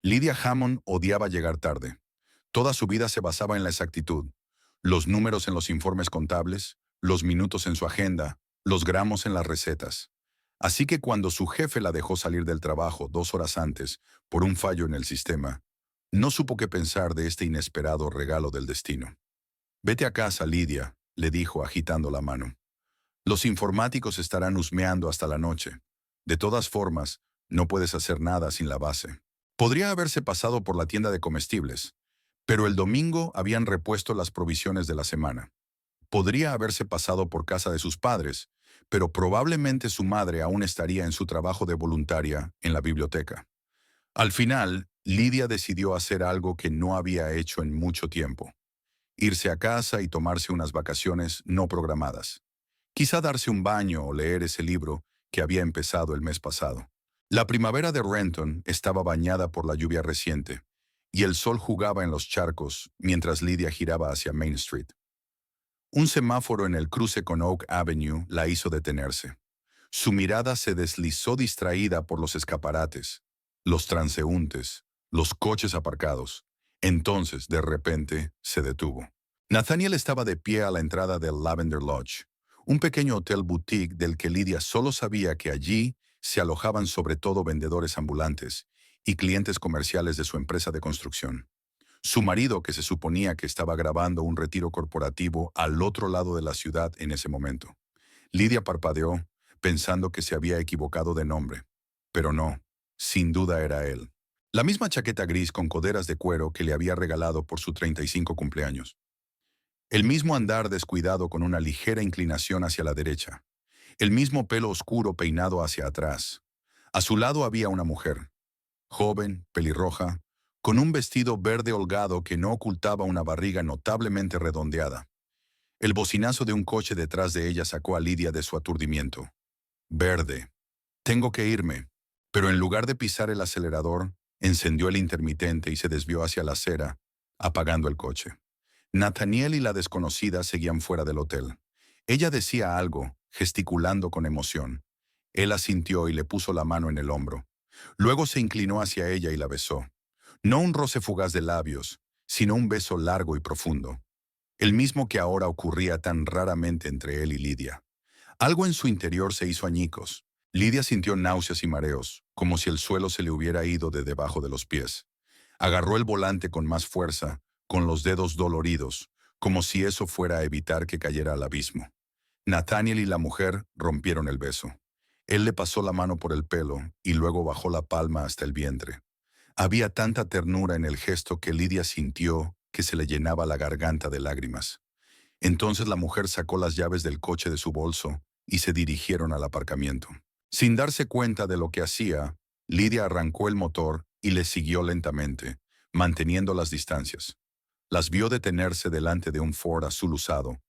Lydia Hammond odiaba llegar tarde. Toda su vida se basaba en la exactitud. Los números en los informes contables, los minutos en su agenda, los gramos en las recetas. Así que cuando su jefe la dejó salir del trabajo 2 horas antes por un fallo en el sistema, no supo qué pensar de este inesperado regalo del destino. «Vete a casa, Lydia», le dijo agitando la mano. «Los informáticos estarán husmeando hasta la noche. De todas formas, no puedes hacer nada sin la base». Podría haberse pasado por la tienda de comestibles, pero el domingo habían repuesto las provisiones de la semana. Podría haberse pasado por casa de sus padres, pero probablemente su madre aún estaría en su trabajo de voluntaria en la biblioteca. Al final, Lydia decidió hacer algo que no había hecho en mucho tiempo: irse a casa y tomarse unas vacaciones no programadas. Quizá darse un baño o leer ese libro que había empezado el mes pasado. La primavera de Renton estaba bañada por la lluvia reciente, y el sol jugaba en los charcos mientras Lydia giraba hacia Main Street. Un semáforo en el cruce con Oak Avenue la hizo detenerse. Su mirada se deslizó distraída por los escaparates, los transeúntes, los coches aparcados. Entonces, de repente, se detuvo. Nathaniel estaba de pie a la entrada del Lavender Lodge, un pequeño hotel boutique del que Lydia solo sabía que allí se alojaban sobre todo vendedores ambulantes y clientes comerciales de su empresa de construcción. Su marido, que se suponía que estaba grabando un retiro corporativo al otro lado de la ciudad en ese momento. Lydia parpadeó, pensando que se había equivocado de nombre. Pero no, sin duda era él. La misma chaqueta gris con coderas de cuero que le había regalado por su 35 cumpleaños. El mismo andar descuidado con una ligera inclinación hacia la derecha. El mismo pelo oscuro peinado hacia atrás. A su lado había una mujer, joven, pelirroja, con un vestido verde holgado que no ocultaba una barriga notablemente redondeada. El bocinazo de un coche detrás de ella sacó a Lydia de su aturdimiento. Verde. Tengo que irme. Pero en lugar de pisar el acelerador, encendió el intermitente y se desvió hacia la acera, apagando el coche. Nathaniel y la desconocida seguían fuera del hotel. Ella decía algo, gesticulando con emoción. Él asintió y le puso la mano en el hombro. Luego se inclinó hacia ella y la besó. No un roce fugaz de labios, sino un beso largo y profundo. El mismo que ahora ocurría tan raramente entre él y Lydia. Algo en su interior se hizo añicos. Lydia sintió náuseas y mareos, como si el suelo se le hubiera ido de debajo de los pies. Agarró el volante con más fuerza, con los dedos doloridos, como si eso fuera a evitar que cayera al abismo. Nathaniel y la mujer rompieron el beso. Él le pasó la mano por el pelo y luego bajó la palma hasta el vientre. Había tanta ternura en el gesto que Lydia sintió que se le llenaba la garganta de lágrimas. Entonces la mujer sacó las llaves del coche de su bolso y se dirigieron al aparcamiento. Sin darse cuenta de lo que hacía, Lydia arrancó el motor y le siguió lentamente, manteniendo las distancias. Las vio detenerse delante de un Ford azul usado.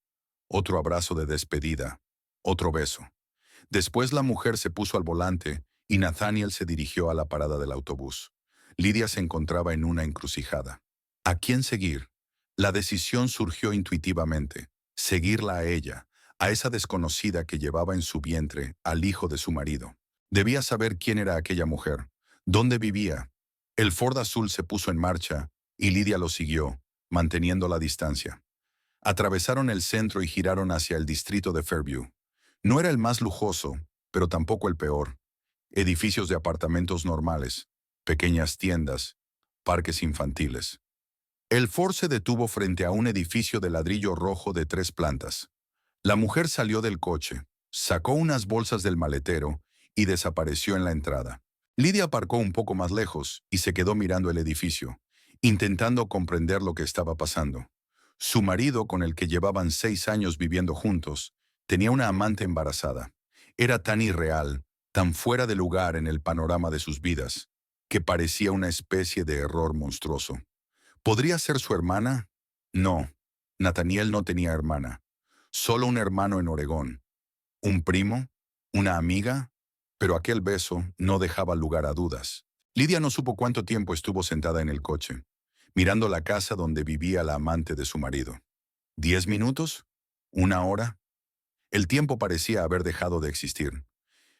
Otro abrazo de despedida, otro beso. Después la mujer se puso al volante y Nathaniel se dirigió a la parada del autobús. Lydia se encontraba en una encrucijada. ¿A quién seguir? La decisión surgió intuitivamente. Seguirla a ella, a esa desconocida que llevaba en su vientre al hijo de su marido. Debía saber quién era aquella mujer, dónde vivía. El Ford azul se puso en marcha y Lydia lo siguió, manteniendo la distancia. Atravesaron el centro y giraron hacia el distrito de Fairview. No era el más lujoso, pero tampoco el peor. Edificios de apartamentos normales, pequeñas tiendas, parques infantiles. El Ford se detuvo frente a un edificio de ladrillo rojo de 3 plantas. La mujer salió del coche, sacó unas bolsas del maletero y desapareció en la entrada. Lydia aparcó un poco más lejos y se quedó mirando el edificio, intentando comprender lo que estaba pasando. Su marido, con el que llevaban 6 años viviendo juntos, tenía una amante embarazada. Era tan irreal, tan fuera de lugar en el panorama de sus vidas, que parecía una especie de error monstruoso. ¿Podría ser su hermana? No, Nathaniel no tenía hermana. Solo un hermano en Oregón. ¿Un primo? ¿Una amiga? Pero aquel beso no dejaba lugar a dudas. Lydia no supo cuánto tiempo estuvo sentada en el coche, mirando la casa donde vivía la amante de su marido. ¿10 minutos? ¿1 hora? El tiempo parecía haber dejado de existir.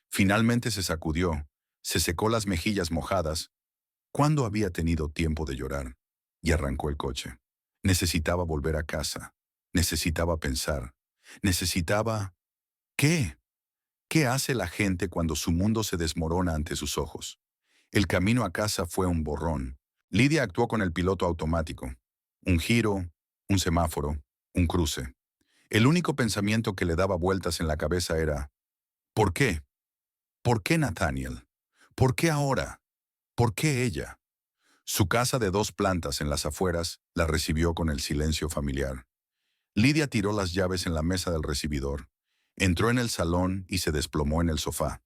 Finalmente se sacudió, se secó las mejillas mojadas ¿Cuándo había tenido tiempo de llorar? Y arrancó el coche. Necesitaba volver a casa. Necesitaba pensar. Necesitaba... ¿Qué? ¿Qué hace la gente cuando su mundo se desmorona ante sus ojos? El camino a casa fue un borrón. Lidia actuó con el piloto automático. Un giro, un semáforo, un cruce. El único pensamiento que le daba vueltas en la cabeza era, ¿por qué? ¿Por qué Nathaniel? ¿Por qué ahora? ¿Por qué ella? Su casa de 2 plantas en las afueras la recibió con el silencio familiar. Lidia tiró las llaves en la mesa del recibidor, entró en el salón y se desplomó en el sofá.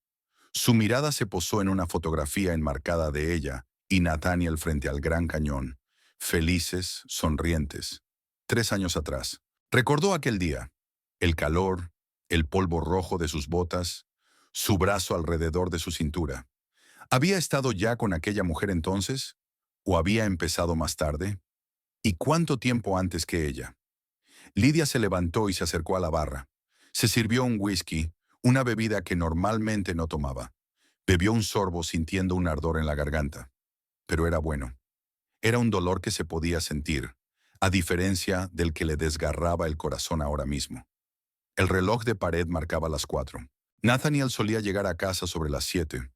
Su mirada se posó en una fotografía enmarcada de ella y Nathaniel frente al Gran Cañón, felices, sonrientes. 3 años atrás. Recordó aquel día, el calor, el polvo rojo de sus botas, su brazo alrededor de su cintura. ¿Había estado ya con aquella mujer entonces? ¿O había empezado más tarde? ¿Y cuánto tiempo antes que ella? Lidia se levantó y se acercó a la barra. Se sirvió un whisky, una bebida que normalmente no tomaba. Bebió un sorbo sintiendo un ardor en la garganta. Pero era bueno. Era un dolor que se podía sentir, a diferencia del que le desgarraba el corazón ahora mismo. El reloj de pared marcaba las 4. Nathaniel solía llegar a casa sobre las 7,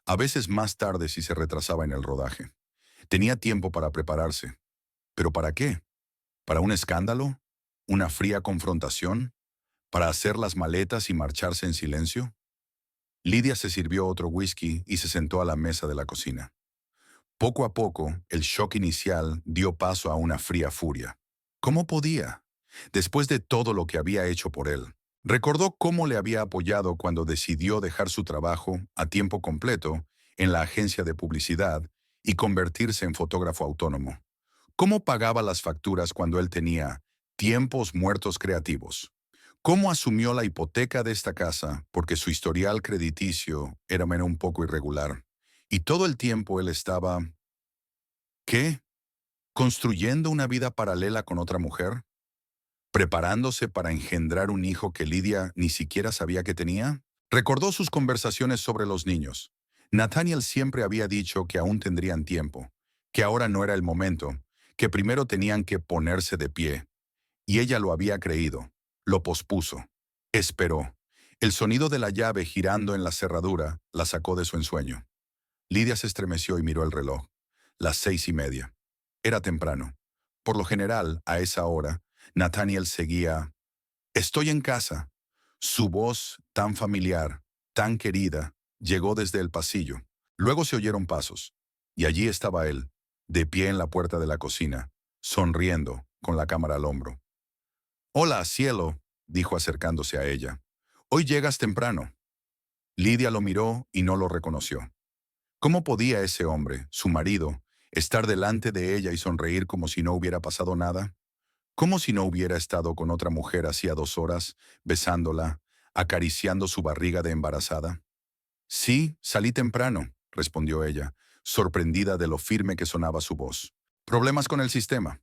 a veces más tarde si se retrasaba en el rodaje. Tenía tiempo para prepararse. ¿Pero para qué? ¿Para un escándalo? ¿Una fría confrontación? ¿Para hacer las maletas y marcharse en silencio? Lidia se sirvió otro whisky y se sentó a la mesa de la cocina. Poco a poco, el shock inicial dio paso a una fría furia. ¿Cómo podía? Después de todo lo que había hecho por él. Recordó cómo le había apoyado cuando decidió dejar su trabajo a tiempo completo en la agencia de publicidad y convertirse en fotógrafo autónomo. ¿Cómo pagaba las facturas cuando él tenía tiempos muertos creativos? ¿Cómo asumió la hipoteca de esta casa porque su historial crediticio era menos un poco irregular? Y todo el tiempo él estaba... ¿Qué? ¿Construyendo una vida paralela con otra mujer? ¿Preparándose para engendrar un hijo que Lidia ni siquiera sabía que tenía? Recordó sus conversaciones sobre los niños. Nathaniel siempre había dicho que aún tendrían tiempo, que ahora no era el momento, que primero tenían que ponerse de pie. Y ella lo había creído. Lo pospuso. Esperó. El sonido de la llave girando en la cerradura la sacó de su ensueño. Lidia se estremeció y miró el reloj. Las 6:30. Era temprano. Por lo general, a esa hora, Nathaniel seguía: «Estoy en casa». Su voz, tan familiar, tan querida, llegó desde el pasillo. Luego se oyeron pasos. Y allí estaba él, de pie en la puerta de la cocina, sonriendo, con la cámara al hombro. «Hola, cielo», dijo acercándose a ella. «Hoy llegas temprano». Lidia lo miró y no lo reconoció. ¿Cómo podía ese hombre, su marido, estar delante de ella y sonreír como si no hubiera pasado nada? Como si no hubiera estado con otra mujer hacía 2 horas, besándola, acariciando su barriga de embarazada. «Sí, salí temprano», respondió ella, sorprendida de lo firme que sonaba su voz. «¿Problemas con el sistema?»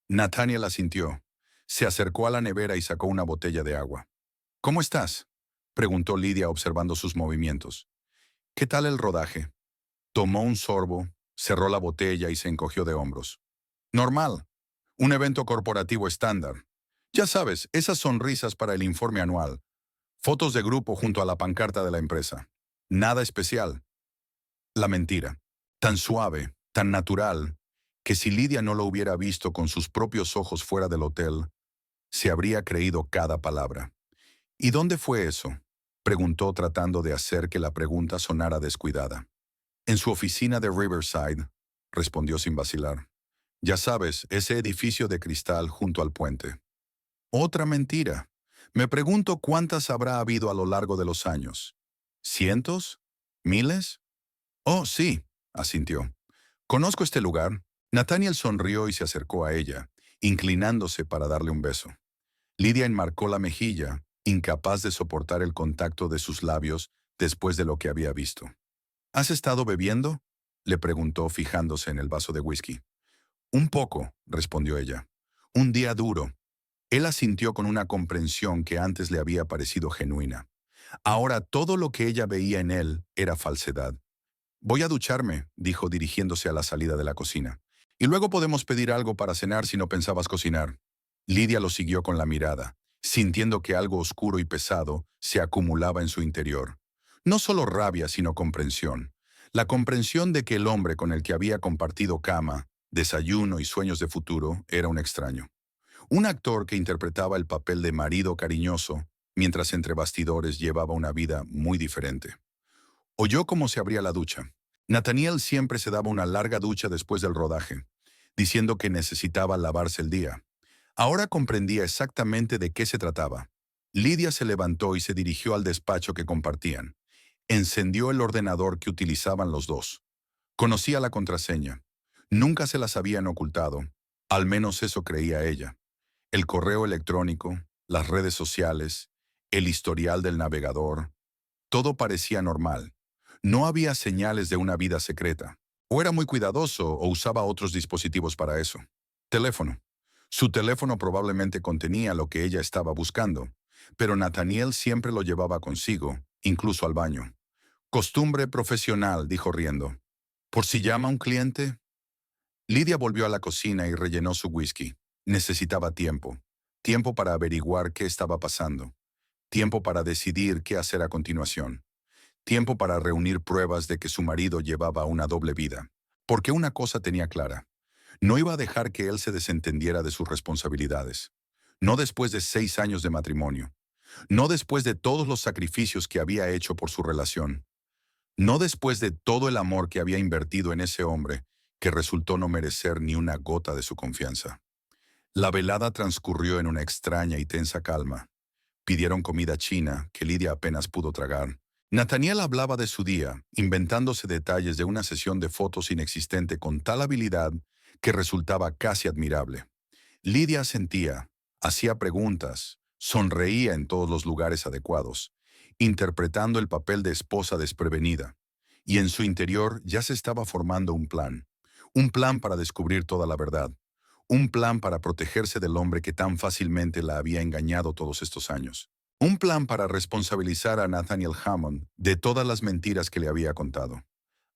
Nathaniel asintió. Se acercó a la nevera y sacó una botella de agua. «¿Cómo estás?», preguntó Lidia observando sus movimientos. «¿Qué tal el rodaje?». Tomó un sorbo, cerró la botella y se encogió de hombros. «Normal. Un evento corporativo estándar. Ya sabes, esas sonrisas para el informe anual. Fotos de grupo junto a la pancarta de la empresa. Nada especial». La mentira. Tan suave, tan natural, que si Lidia no lo hubiera visto con sus propios ojos fuera del hotel, se habría creído cada palabra. «¿Y dónde fue eso?», preguntó tratando de hacer que la pregunta sonara descuidada. «En su oficina de Riverside», respondió sin vacilar. «Ya sabes, ese edificio de cristal junto al puente». «Otra mentira. Me pregunto cuántas habrá habido a lo largo de los años. ¿Cientos? ¿Miles?» «Oh, sí», asintió. «Conozco este lugar». Nathaniel sonrió y se acercó a ella, inclinándose para darle un beso. Lidia enmarcó la mejilla, incapaz de soportar el contacto de sus labios después de lo que había visto. «¿Has estado bebiendo?», le preguntó fijándose en el vaso de whisky. «Un poco», respondió ella. «Un día duro». Él asintió con una comprensión que antes le había parecido genuina. Ahora todo lo que ella veía en él era falsedad. Voy a ducharme, dijo dirigiéndose a la salida de la cocina. Y luego podemos pedir algo para cenar si no pensabas cocinar. Lidia lo siguió con la mirada, sintiendo que algo oscuro y pesado se acumulaba en su interior. No solo rabia, sino comprensión. La comprensión de que el hombre con el que había compartido cama, desayuno y sueños de futuro era un extraño. Un actor que interpretaba el papel de marido cariñoso, mientras entre bastidores llevaba una vida muy diferente. Oyó cómo se abría la ducha. Nathaniel siempre se daba una larga ducha después del rodaje, diciendo que necesitaba lavarse el día. Ahora comprendía exactamente de qué se trataba. Lidia se levantó y se dirigió al despacho que compartían. Encendió el ordenador que utilizaban los dos. Conocía la contraseña. Nunca se las habían ocultado. Al menos eso creía ella. El correo electrónico, las redes sociales, el historial del navegador, todo parecía normal. No había señales de una vida secreta. O era muy cuidadoso o usaba otros dispositivos para eso. Teléfono. Su teléfono probablemente contenía lo que ella estaba buscando, pero Nathaniel siempre lo llevaba consigo, incluso al baño. Costumbre profesional, dijo riendo. ¿Por si llama un cliente? Lidia volvió a la cocina y rellenó su whisky. Necesitaba tiempo. Tiempo para averiguar qué estaba pasando. Tiempo para decidir qué hacer a continuación. Tiempo para reunir pruebas de que su marido llevaba una doble vida. Porque una cosa tenía clara. No iba a dejar que él se desentendiera de sus responsabilidades. No después de 6 años de matrimonio. No después de todos los sacrificios que había hecho por su relación. No después de todo el amor que había invertido en ese hombre, que resultó no merecer ni una gota de su confianza. La velada transcurrió en una extraña y tensa calma. Pidieron comida china, que Lidia apenas pudo tragar. Nathaniel hablaba de su día, inventándose detalles de una sesión de fotos inexistente con tal habilidad que resultaba casi admirable. Lidia sentía, hacía preguntas, sonreía en todos los lugares adecuados, interpretando el papel de esposa desprevenida. Y en su interior ya se estaba formando un plan para descubrir toda la verdad, un plan para protegerse del hombre que tan fácilmente la había engañado todos estos años. Un plan para responsabilizar a Nathaniel Hammond de todas las mentiras que le había contado.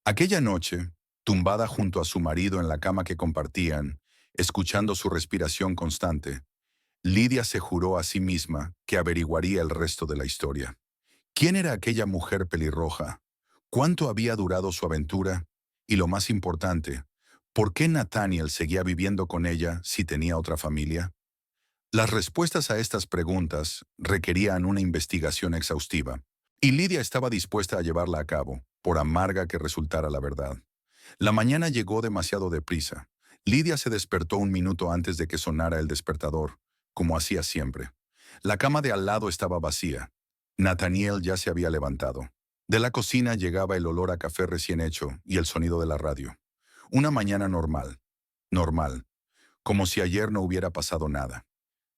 Aquella noche, tumbada junto a su marido en la cama que compartían, escuchando su respiración constante, Lidia se juró a sí misma que averiguaría el resto de la historia. ¿Quién era aquella mujer pelirroja? ¿Cuánto había durado su aventura? Y lo más importante, ¿por qué Nathaniel seguía viviendo con ella si tenía otra familia? Las respuestas a estas preguntas requerían una investigación exhaustiva, y Lidia estaba dispuesta a llevarla a cabo, por amarga que resultara la verdad. La mañana llegó demasiado deprisa. Lidia se despertó un minuto antes de que sonara el despertador, como hacía siempre. La cama de al lado estaba vacía. Nathaniel ya se había levantado. De la cocina llegaba el olor a café recién hecho y el sonido de la radio. Una mañana normal. Normal. Como si ayer no hubiera pasado nada.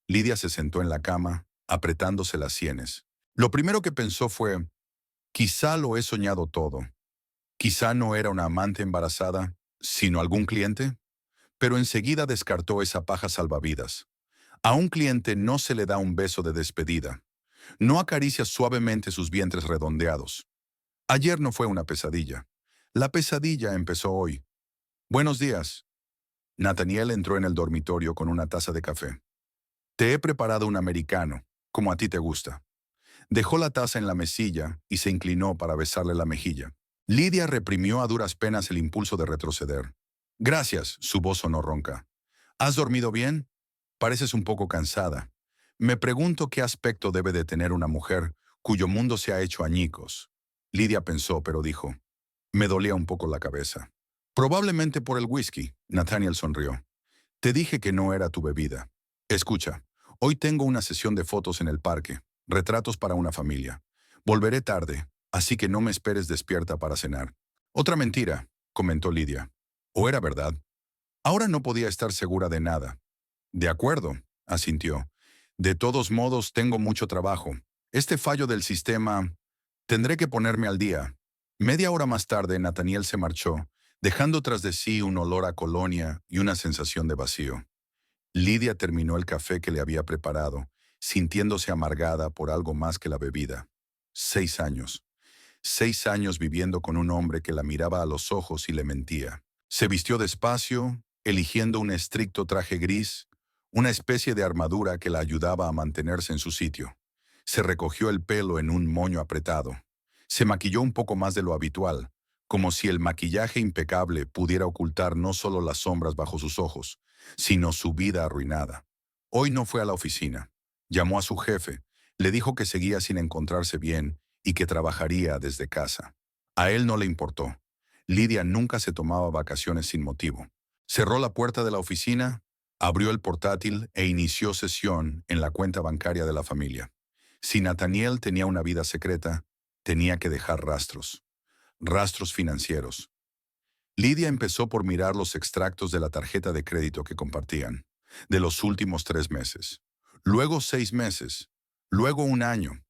Lidia se sentó en la cama, apretándose las sienes. Lo primero que pensó fue, quizá lo he soñado todo. Quizá no era una amante embarazada, sino algún cliente. Pero enseguida descartó esa paja salvavidas. A un cliente no se le da un beso de despedida. No acaricia suavemente sus vientres redondeados. Ayer no fue una pesadilla. La pesadilla empezó hoy. Buenos días. Nathaniel entró en el dormitorio con una taza de café. Te he preparado un americano, como a ti te gusta. Dejó la taza en la mesilla y se inclinó para besarle la mejilla. Lidia reprimió a duras penas el impulso de retroceder. Gracias, su voz sonó ronca. ¿Has dormido bien? Pareces un poco cansada. Me pregunto qué aspecto debe de tener una mujer cuyo mundo se ha hecho añicos. Lidia pensó, pero dijo, me dolía un poco la cabeza. Probablemente por el whisky, Nathaniel sonrió. Te dije que no era tu bebida. Escucha, hoy tengo una sesión de fotos en el parque, retratos para una familia. Volveré tarde, así que no me esperes despierta para cenar. Otra mentira, comentó Lidia. ¿O era verdad? Ahora no podía estar segura de nada. De acuerdo, asintió. De todos modos, tengo mucho trabajo. Este fallo del sistema... Tendré que ponerme al día. Media hora más tarde, Nathaniel se marchó, dejando tras de sí un olor a colonia y una sensación de vacío. Lidia terminó el café que le había preparado, sintiéndose amargada por algo más que la bebida. 6 años. 6 años viviendo con un hombre que la miraba a los ojos y le mentía. Se vistió despacio, eligiendo un estricto traje gris, una especie de armadura que la ayudaba a mantenerse en su sitio. Se recogió el pelo en un moño apretado. Se maquilló un poco más de lo habitual, como si el maquillaje impecable pudiera ocultar no solo las sombras bajo sus ojos, sino su vida arruinada. Hoy no fue a la oficina. Llamó a su jefe, le dijo que seguía sin encontrarse bien y que trabajaría desde casa. A él no le importó. Lidia nunca se tomaba vacaciones sin motivo. Cerró la puerta de la oficina, abrió el portátil e inició sesión en la cuenta bancaria de la familia. Si Nathaniel tenía una vida secreta, tenía que dejar rastros. Rastros financieros. Lidia empezó por mirar los extractos de la tarjeta de crédito que compartían, de los últimos 3 meses. Luego 6 meses. Luego un año.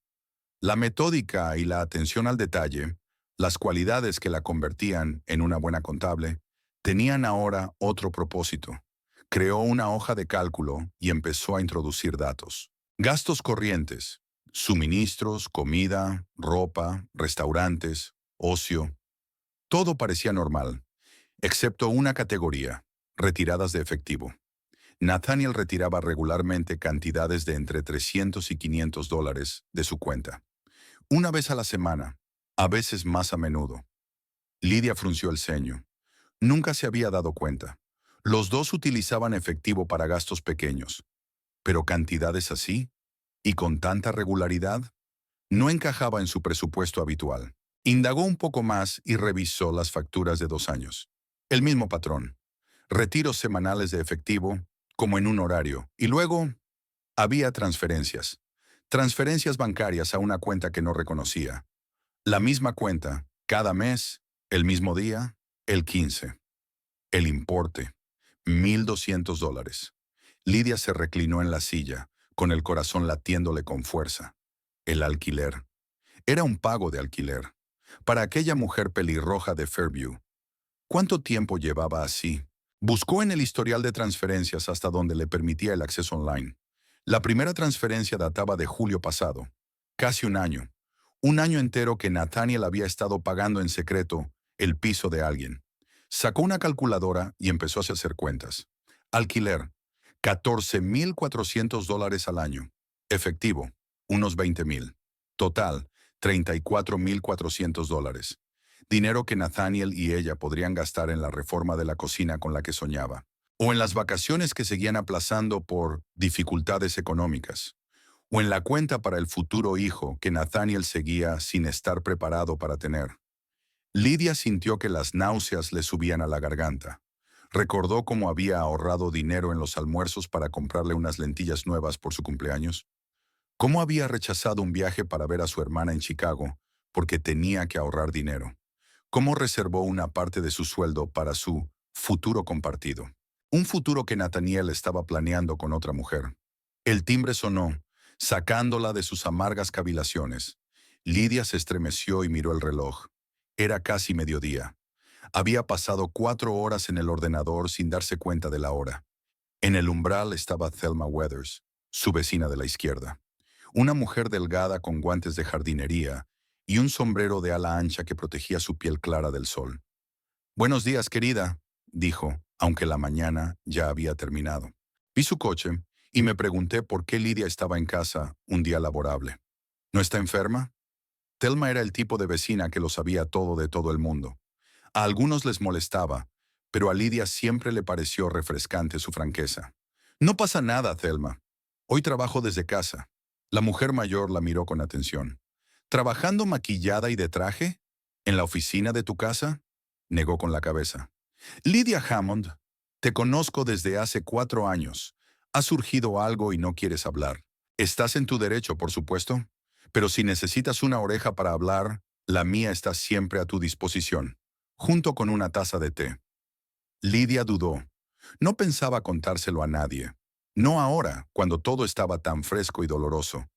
La metódica y la atención al detalle, las cualidades que la convertían en una buena contable, tenían ahora otro propósito. Creó una hoja de cálculo y empezó a introducir datos. Gastos corrientes, suministros, comida, ropa, restaurantes, ocio. Todo parecía normal, excepto una categoría, retiradas de efectivo. Nathaniel retiraba regularmente cantidades de entre 300 y $500 de su cuenta. Una vez a la semana, a veces más a menudo. Lidia frunció el ceño. Nunca se había dado cuenta. Los dos utilizaban efectivo para gastos pequeños, pero cantidades así, y con tanta regularidad, no encajaba en su presupuesto habitual. Indagó un poco más y revisó las facturas de 2 años. El mismo patrón. Retiros semanales de efectivo, como en un horario, y luego había transferencias. Transferencias bancarias a una cuenta que no reconocía. La misma cuenta, cada mes, el mismo día, el 15. El importe, $1,200. Lidia se reclinó en la silla, con el corazón latiéndole con fuerza. El alquiler. Era un pago de alquiler. Para aquella mujer pelirroja de Fairview. ¿Cuánto tiempo llevaba así? Buscó en el historial de transferencias hasta donde le permitía el acceso online. La primera transferencia databa de julio pasado. Casi un año. Un año entero que Nathaniel había estado pagando en secreto el piso de alguien. Sacó una calculadora y empezó a hacer cuentas. Alquiler, $14,400 al año. Efectivo, unos 20,000. Total, $34,400. Dinero que Nathaniel y ella podrían gastar en la reforma de la cocina con la que soñaba, o en las vacaciones que seguían aplazando por dificultades económicas, o en la cuenta para el futuro hijo que Nathaniel seguía sin estar preparado para tener. Lidia sintió que las náuseas le subían a la garganta. Recordó cómo había ahorrado dinero en los almuerzos para comprarle unas lentillas nuevas por su cumpleaños. Cómo había rechazado un viaje para ver a su hermana en Chicago porque tenía que ahorrar dinero. Cómo reservó una parte de su sueldo para su futuro compartido. Un futuro que Nathaniel estaba planeando con otra mujer. El timbre sonó, sacándola de sus amargas cavilaciones. Lidia se estremeció y miró el reloj. Era casi mediodía. Había pasado 4 horas en el ordenador sin darse cuenta de la hora. En el umbral estaba Thelma Weathers, su vecina de la izquierda. Una mujer delgada con guantes de jardinería y un sombrero de ala ancha que protegía su piel clara del sol. «Buenos días, querida», dijo, aunque la mañana ya había terminado. Vi su coche y me pregunté por qué Lidia estaba en casa un día laborable. ¿No está enferma? Thelma era el tipo de vecina que lo sabía todo de todo el mundo. A algunos les molestaba, pero a Lidia siempre le pareció refrescante su franqueza. «No pasa nada, Thelma. Hoy trabajo desde casa». La mujer mayor la miró con atención. «¿Trabajando maquillada y de traje? ¿En la oficina de tu casa?», negó con la cabeza. «Lidia Hammond, te conozco desde hace 4 años. Ha surgido algo y no quieres hablar. Estás en tu derecho, por supuesto, pero si necesitas una oreja para hablar, la mía está siempre a tu disposición, junto con una taza de té». Lidia dudó. No pensaba contárselo a nadie. No ahora, cuando todo estaba tan fresco y doloroso.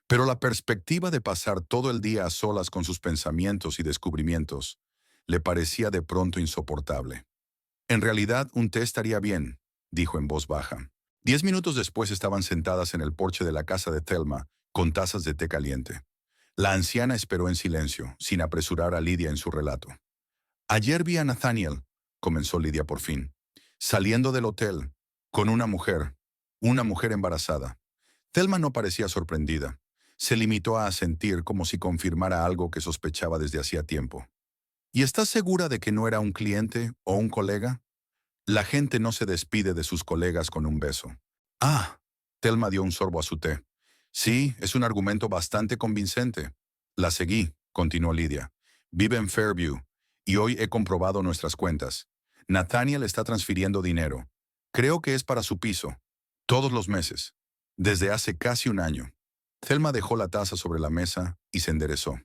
Pero la perspectiva de pasar todo el día a solas con sus pensamientos y descubrimientos le parecía de pronto insoportable. «En realidad, un té estaría bien», dijo en voz baja. 10 minutos después estaban sentadas en el porche de la casa de Thelma, con tazas de té caliente. La anciana esperó en silencio, sin apresurar a Lidia en su relato. Ayer vi a Nathaniel, comenzó Lidia por fin, saliendo del hotel, con una mujer embarazada. Thelma no parecía sorprendida. Se limitó a asentir como si confirmara algo que sospechaba desde hacía tiempo. ¿Y estás segura de que no era un cliente o un colega? La gente no se despide de sus colegas con un beso. Ah, Thelma dio un sorbo a su té. Sí, es un argumento bastante convincente. La seguí, continuó Lidia. Vive en Fairview, y hoy he comprobado nuestras cuentas. Nathaniel está transfiriendo dinero. Creo que es para su piso. Todos los meses. Desde hace casi un año. Thelma dejó la taza sobre la mesa y se enderezó.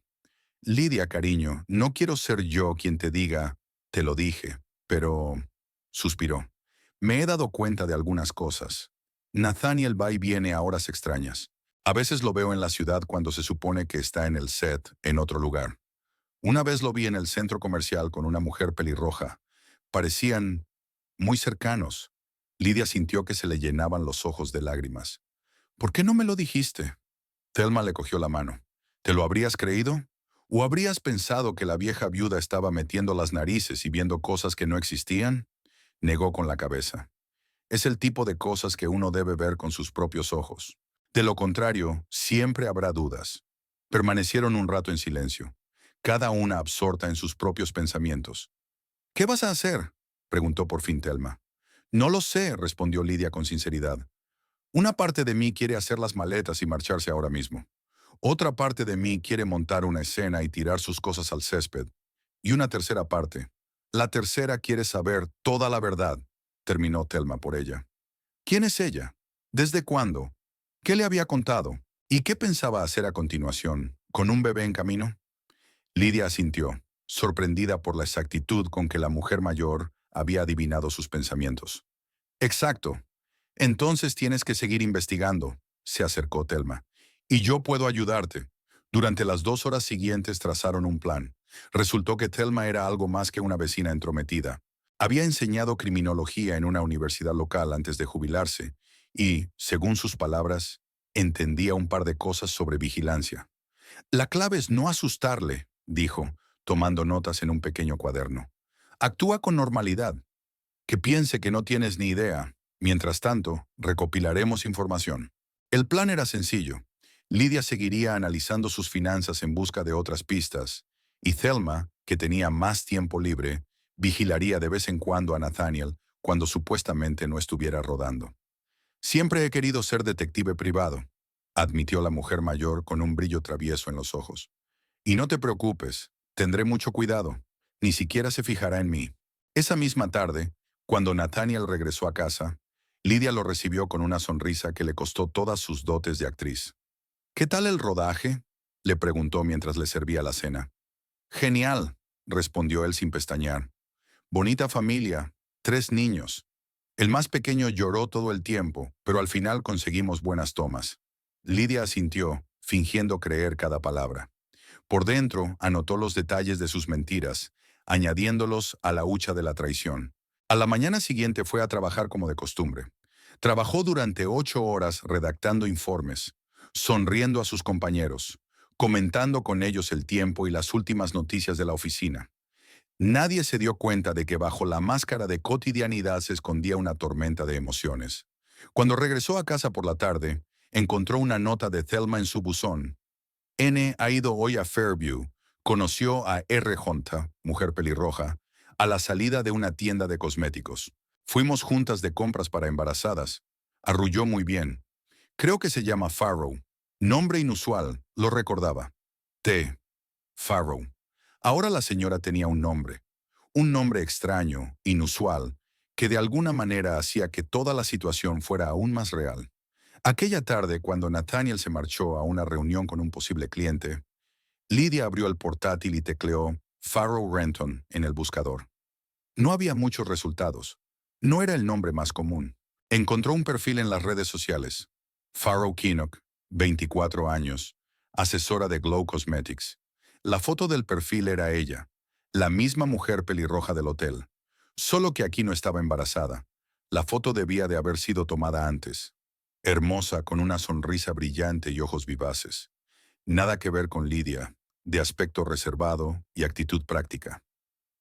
Lidia, cariño, no quiero ser yo quien te diga, te lo dije, pero... suspiró. Me he dado cuenta de algunas cosas. Nathaniel va y viene a horas extrañas. A veces lo veo en la ciudad cuando se supone que está en el set, en otro lugar. Una vez lo vi en el centro comercial con una mujer pelirroja. Parecían muy cercanos. Lidia sintió que se le llenaban los ojos de lágrimas. ¿Por qué no me lo dijiste? Thelma le cogió la mano. ¿Te lo habrías creído? ¿O habrías pensado que la vieja viuda estaba metiendo las narices y viendo cosas que no existían? Negó con la cabeza. Es el tipo de cosas que uno debe ver con sus propios ojos. De lo contrario, siempre habrá dudas. Permanecieron un rato en silencio, cada una absorta en sus propios pensamientos. ¿Qué vas a hacer?, preguntó por fin Thelma. No lo sé, respondió Lidia con sinceridad. Una parte de mí quiere hacer las maletas y marcharse ahora mismo. Otra parte de mí quiere montar una escena y tirar sus cosas al césped. Y una tercera parte. La tercera quiere saber toda la verdad, terminó Thelma por ella. ¿Quién es ella? ¿Desde cuándo? ¿Qué le había contado? ¿Y qué pensaba hacer a continuación? ¿Con un bebé en camino? Lidia asintió, sorprendida por la exactitud con que la mujer mayor había adivinado sus pensamientos. Exacto. Entonces tienes que seguir investigando, se acercó Thelma. Y yo puedo ayudarte. Durante las 2 horas siguientes trazaron un plan. Resultó que Thelma era algo más que una vecina entrometida. Había enseñado criminología en una universidad local antes de jubilarse y, según sus palabras, entendía un par de cosas sobre vigilancia. La clave es no asustarle, dijo, tomando notas en un pequeño cuaderno. Actúa con normalidad. Que piense que no tienes ni idea. Mientras tanto, recopilaremos información. El plan era sencillo. Lidia seguiría analizando sus finanzas en busca de otras pistas, y Thelma, que tenía más tiempo libre, vigilaría de vez en cuando a Nathaniel cuando supuestamente no estuviera rodando. Siempre he querido ser detective privado, admitió la mujer mayor con un brillo travieso en los ojos. Y no te preocupes, tendré mucho cuidado. Ni siquiera se fijará en mí. Esa misma tarde, cuando Nathaniel regresó a casa, Lidia lo recibió con una sonrisa que le costó todas sus dotes de actriz. ¿Qué tal el rodaje?, le preguntó mientras le servía la cena. Genial, respondió él sin pestañear. Bonita familia, 3 niños. El más pequeño lloró todo el tiempo, pero al final conseguimos buenas tomas. Lidia asintió, fingiendo creer cada palabra. Por dentro, anotó los detalles de sus mentiras, añadiéndolos a la hucha de la traición. A la mañana siguiente fue a trabajar como de costumbre. Trabajó durante 8 horas redactando informes, sonriendo a sus compañeros, comentando con ellos el tiempo y las últimas noticias de la oficina. Nadie se dio cuenta de que bajo la máscara de cotidianidad se escondía una tormenta de emociones. Cuando regresó a casa por la tarde, encontró una nota de Thelma en su buzón. N ha ido hoy a Fairview. Conoció a R. Honta, mujer pelirroja, a la salida de una tienda de cosméticos. Fuimos juntas de compras para embarazadas. Arrulló muy bien. Creo que se llama Farrow. Nombre inusual, lo recordaba. T. Farrow. Ahora la señora tenía un nombre extraño, inusual, que de alguna manera hacía que toda la situación fuera aún más real. Aquella tarde, cuando Nathaniel se marchó a una reunión con un posible cliente, Lidia abrió el portátil y tecleó Farrow Renton en el buscador. No había muchos resultados. No era el nombre más común. Encontró un perfil en las redes sociales. Farrow Kinnock, 24 años, asesora de Glow Cosmetics. La foto del perfil era ella, la misma mujer pelirroja del hotel. Solo que aquí no estaba embarazada. La foto debía de haber sido tomada antes. Hermosa, con una sonrisa brillante y ojos vivaces. Nada que ver con Lidia, de aspecto reservado y actitud práctica.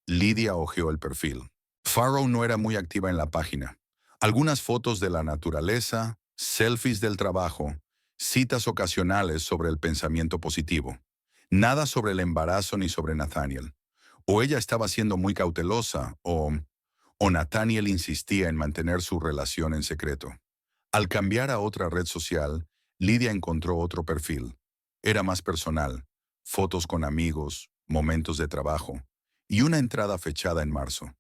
Lidia hojeó el perfil. Farrow no era muy activa en la página. Algunas fotos de la naturaleza, selfies del trabajo, citas ocasionales sobre el pensamiento positivo. Nada sobre el embarazo ni sobre Nathaniel. O ella estaba siendo muy cautelosa, o Nathaniel insistía en mantener su relación en secreto. Al cambiar a otra red social, Lidia encontró otro perfil. Era más personal, fotos con amigos, momentos de trabajo y una entrada fechada en marzo.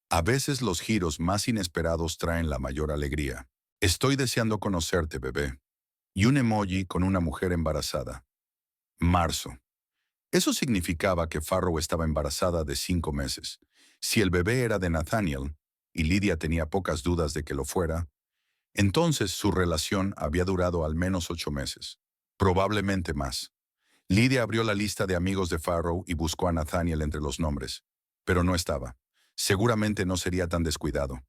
A veces los giros más inesperados traen la mayor alegría. Estoy deseando conocerte, bebé. Y un emoji con una mujer embarazada. Marzo. Eso significaba que Farrow estaba embarazada de 5 meses. Si el bebé era de Nathaniel, y Lidia tenía pocas dudas de que lo fuera, entonces su relación había durado al menos 8 meses. Probablemente más. Lidia abrió la lista de amigos de Farrow y buscó a Nathaniel entre los nombres, pero no estaba. Seguramente no sería tan descuidado.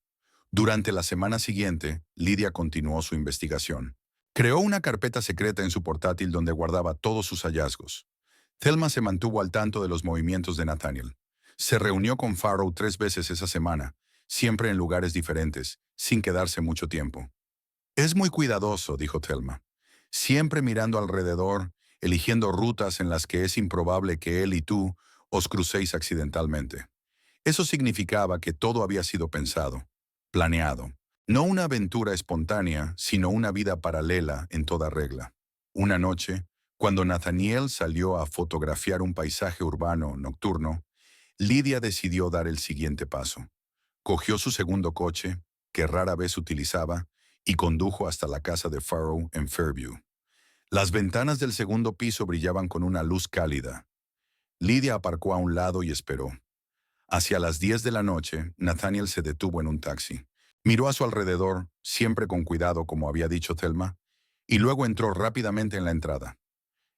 Durante la semana siguiente, Lidia continuó su investigación. Creó una carpeta secreta en su portátil donde guardaba todos sus hallazgos. Thelma se mantuvo al tanto de los movimientos de Nathaniel. Se reunió con Farrow 3 veces esa semana, siempre en lugares diferentes, sin quedarse mucho tiempo. Es muy cuidadoso, dijo Thelma. Siempre mirando alrededor, eligiendo rutas en las que es improbable que él y tú os crucéis accidentalmente. Eso significaba que todo había sido pensado, planeado. No una aventura espontánea, sino una vida paralela en toda regla. Una noche, cuando Nathaniel salió a fotografiar un paisaje urbano nocturno, Lidia decidió dar el siguiente paso. Cogió su segundo coche, que rara vez utilizaba, y condujo hasta la casa de Farrow en Fairview. Las ventanas del segundo piso brillaban con una luz cálida. Lidia aparcó a un lado y esperó. Hacia las 10 de la noche, Nathaniel se detuvo en un taxi. Miró a su alrededor, siempre con cuidado como había dicho Thelma, y luego entró rápidamente en la entrada.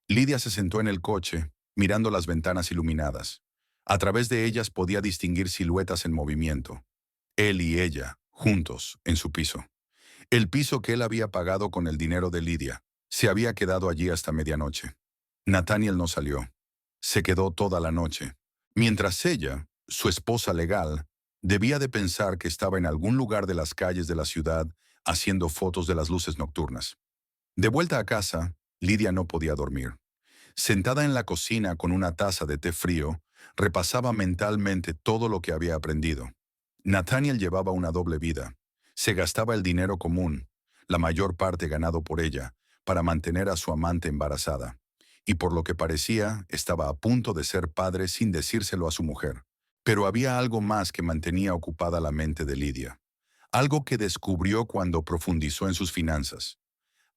Lidia se sentó en el coche, mirando las ventanas iluminadas. A través de ellas podía distinguir siluetas en movimiento. Él y ella, juntos, en su piso. El piso que él había pagado con el dinero de Lidia. Se había quedado allí hasta medianoche. Nathaniel no salió. Se quedó toda la noche. Mientras ella, su esposa legal, debía de pensar que estaba en algún lugar de las calles de la ciudad haciendo fotos de las luces nocturnas. De vuelta a casa, Lidia no podía dormir. Sentada en la cocina con una taza de té frío, repasaba mentalmente todo lo que había aprendido. Nathaniel llevaba una doble vida. Se gastaba el dinero común, la mayor parte ganado por ella, para mantener a su amante embarazada. Y por lo que parecía, estaba a punto de ser padre sin decírselo a su mujer. Pero había algo más que mantenía ocupada la mente de Lidia. Algo que descubrió cuando profundizó en sus finanzas.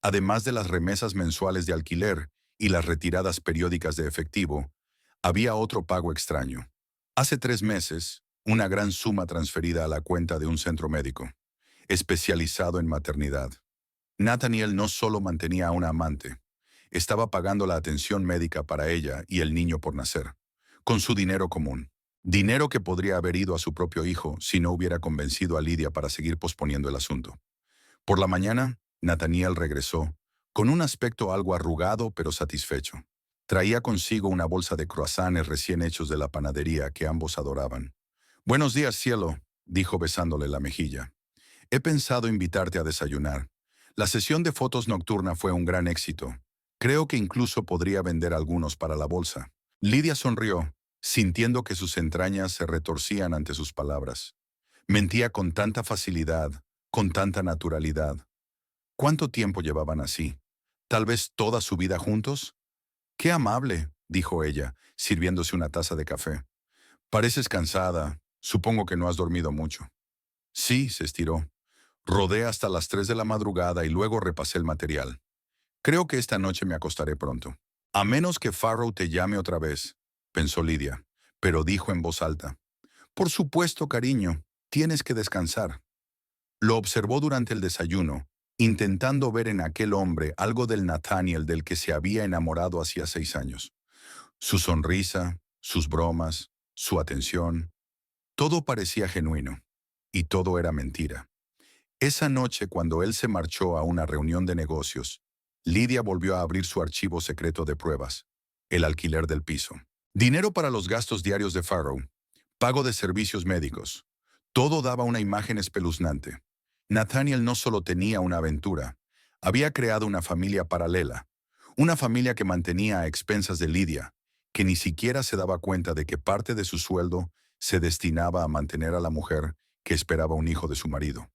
Además de las remesas mensuales de alquiler y las retiradas periódicas de efectivo, había otro pago extraño. Hace 3 meses, una gran suma transferida a la cuenta de un centro médico, especializado en maternidad. Nathaniel no solo mantenía a una amante, estaba pagando la atención médica para ella y el niño por nacer, con su dinero común. Dinero que podría haber ido a su propio hijo si no hubiera convencido a Lidia para seguir posponiendo el asunto. Por la mañana, Nathaniel regresó, con un aspecto algo arrugado pero satisfecho. Traía consigo una bolsa de croissants recién hechos de la panadería que ambos adoraban. «Buenos días, cielo», dijo besándole la mejilla. «He pensado invitarte a desayunar. La sesión de fotos nocturna fue un gran éxito. Creo que incluso podría vender algunos para la bolsa». Lidia sonrió, sintiendo que sus entrañas se retorcían ante sus palabras. Mentía con tanta facilidad, con tanta naturalidad. ¿Cuánto tiempo llevaban así? ¿Tal vez toda su vida juntos? «Qué amable», dijo ella, sirviéndose una taza de café. «Pareces cansada. Supongo que no has dormido mucho». «Sí», se estiró. «Rodé hasta las 3 de la madrugada y luego repasé el material. Creo que esta noche me acostaré pronto». «A menos que Farrow te llame otra vez», pensó Lidia, pero dijo en voz alta. «Por supuesto, cariño, tienes que descansar». Lo observó durante el desayuno, intentando ver en aquel hombre algo del Nathaniel del que se había enamorado hacía 6 años. Su sonrisa, sus bromas, su atención, todo parecía genuino, y todo era mentira. Esa noche, cuando él se marchó a una reunión de negocios, Lidia volvió a abrir su archivo secreto de pruebas, el alquiler del piso. Dinero para los gastos diarios de Farrow, pago de servicios médicos. Todo daba una imagen espeluznante. Nathaniel no solo tenía una aventura, había creado una familia paralela, una familia que mantenía a expensas de Lidia, que ni siquiera se daba cuenta de que parte de su sueldo se destinaba a mantener a la mujer que esperaba un hijo de su marido.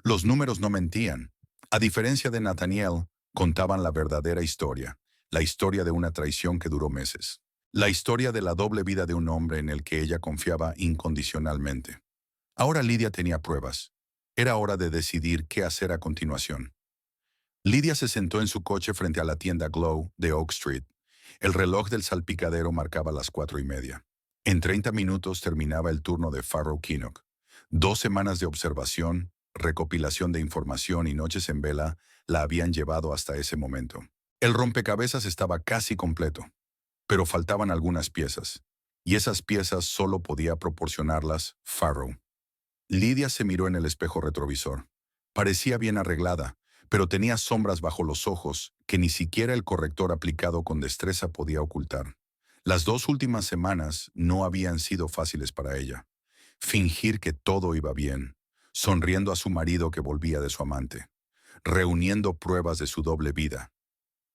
Los números no mentían. A diferencia de Nathaniel, contaban la verdadera historia, la historia de una traición que duró meses. La historia de la doble vida de un hombre en el que ella confiaba incondicionalmente. Ahora Lidia tenía pruebas. Era hora de decidir qué hacer a continuación. Lidia se sentó en su coche frente a la tienda Glow de Oak Street. El reloj del salpicadero marcaba las 4:30. En 30 minutos terminaba el turno de Farrow Kinnock. 2 semanas de observación, recopilación de información y noches en vela la habían llevado hasta ese momento. El rompecabezas estaba casi completo, pero faltaban algunas piezas, y esas piezas solo podía proporcionarlas Farrow. Lidia se miró en el espejo retrovisor. Parecía bien arreglada, pero tenía sombras bajo los ojos que ni siquiera el corrector aplicado con destreza podía ocultar. Las 2 últimas semanas no habían sido fáciles para ella. Fingir que todo iba bien, sonriendo a su marido que volvía de su amante, reuniendo pruebas de su doble vida.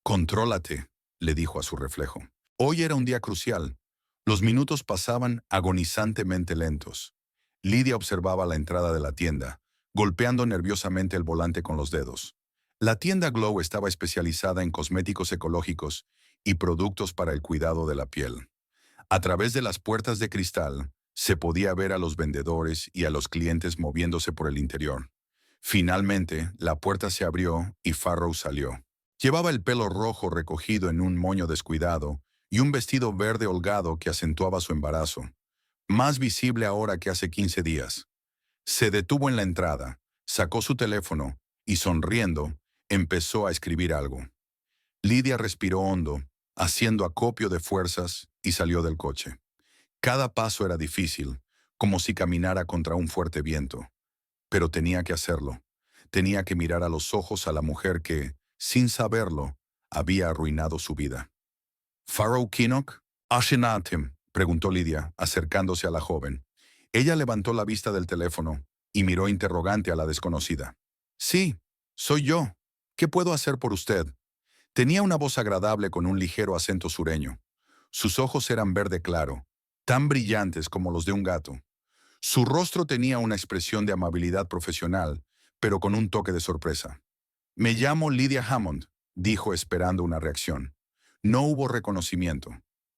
«Contrólate», le dijo a su reflejo. Hoy era un día crucial. Los minutos pasaban agonizantemente lentos. Lidia observaba la entrada de la tienda, golpeando nerviosamente el volante con los dedos. La tienda Glow estaba especializada en cosméticos ecológicos y productos para el cuidado de la piel. A través de las puertas de cristal, se podía ver a los vendedores y a los clientes moviéndose por el interior. Finalmente, la puerta se abrió y Farrow salió. Llevaba el pelo rojo recogido en un moño descuidado y un vestido verde holgado que acentuaba su embarazo, más visible ahora que hace 15 días. Se detuvo en la entrada, sacó su teléfono y, sonriendo, empezó a escribir algo. Lidia respiró hondo, haciendo acopio de fuerzas, y salió del coche. Cada paso era difícil, como si caminara contra un fuerte viento. Pero tenía que hacerlo. Tenía que mirar a los ojos a la mujer que, sin saberlo, había arruinado su vida. «¿Farrow Kinnock?» «Ashinatim», preguntó Lidia, acercándose a la joven. Ella levantó la vista del teléfono y miró interrogante a la desconocida. «Sí, soy yo. ¿Qué puedo hacer por usted?» Tenía una voz agradable con un ligero acento sureño. Sus ojos eran verde claro, tan brillantes como los de un gato. Su rostro tenía una expresión de amabilidad profesional, pero con un toque de sorpresa. «Me llamo Lidia Hammond», dijo esperando una reacción. No hubo reconocimiento.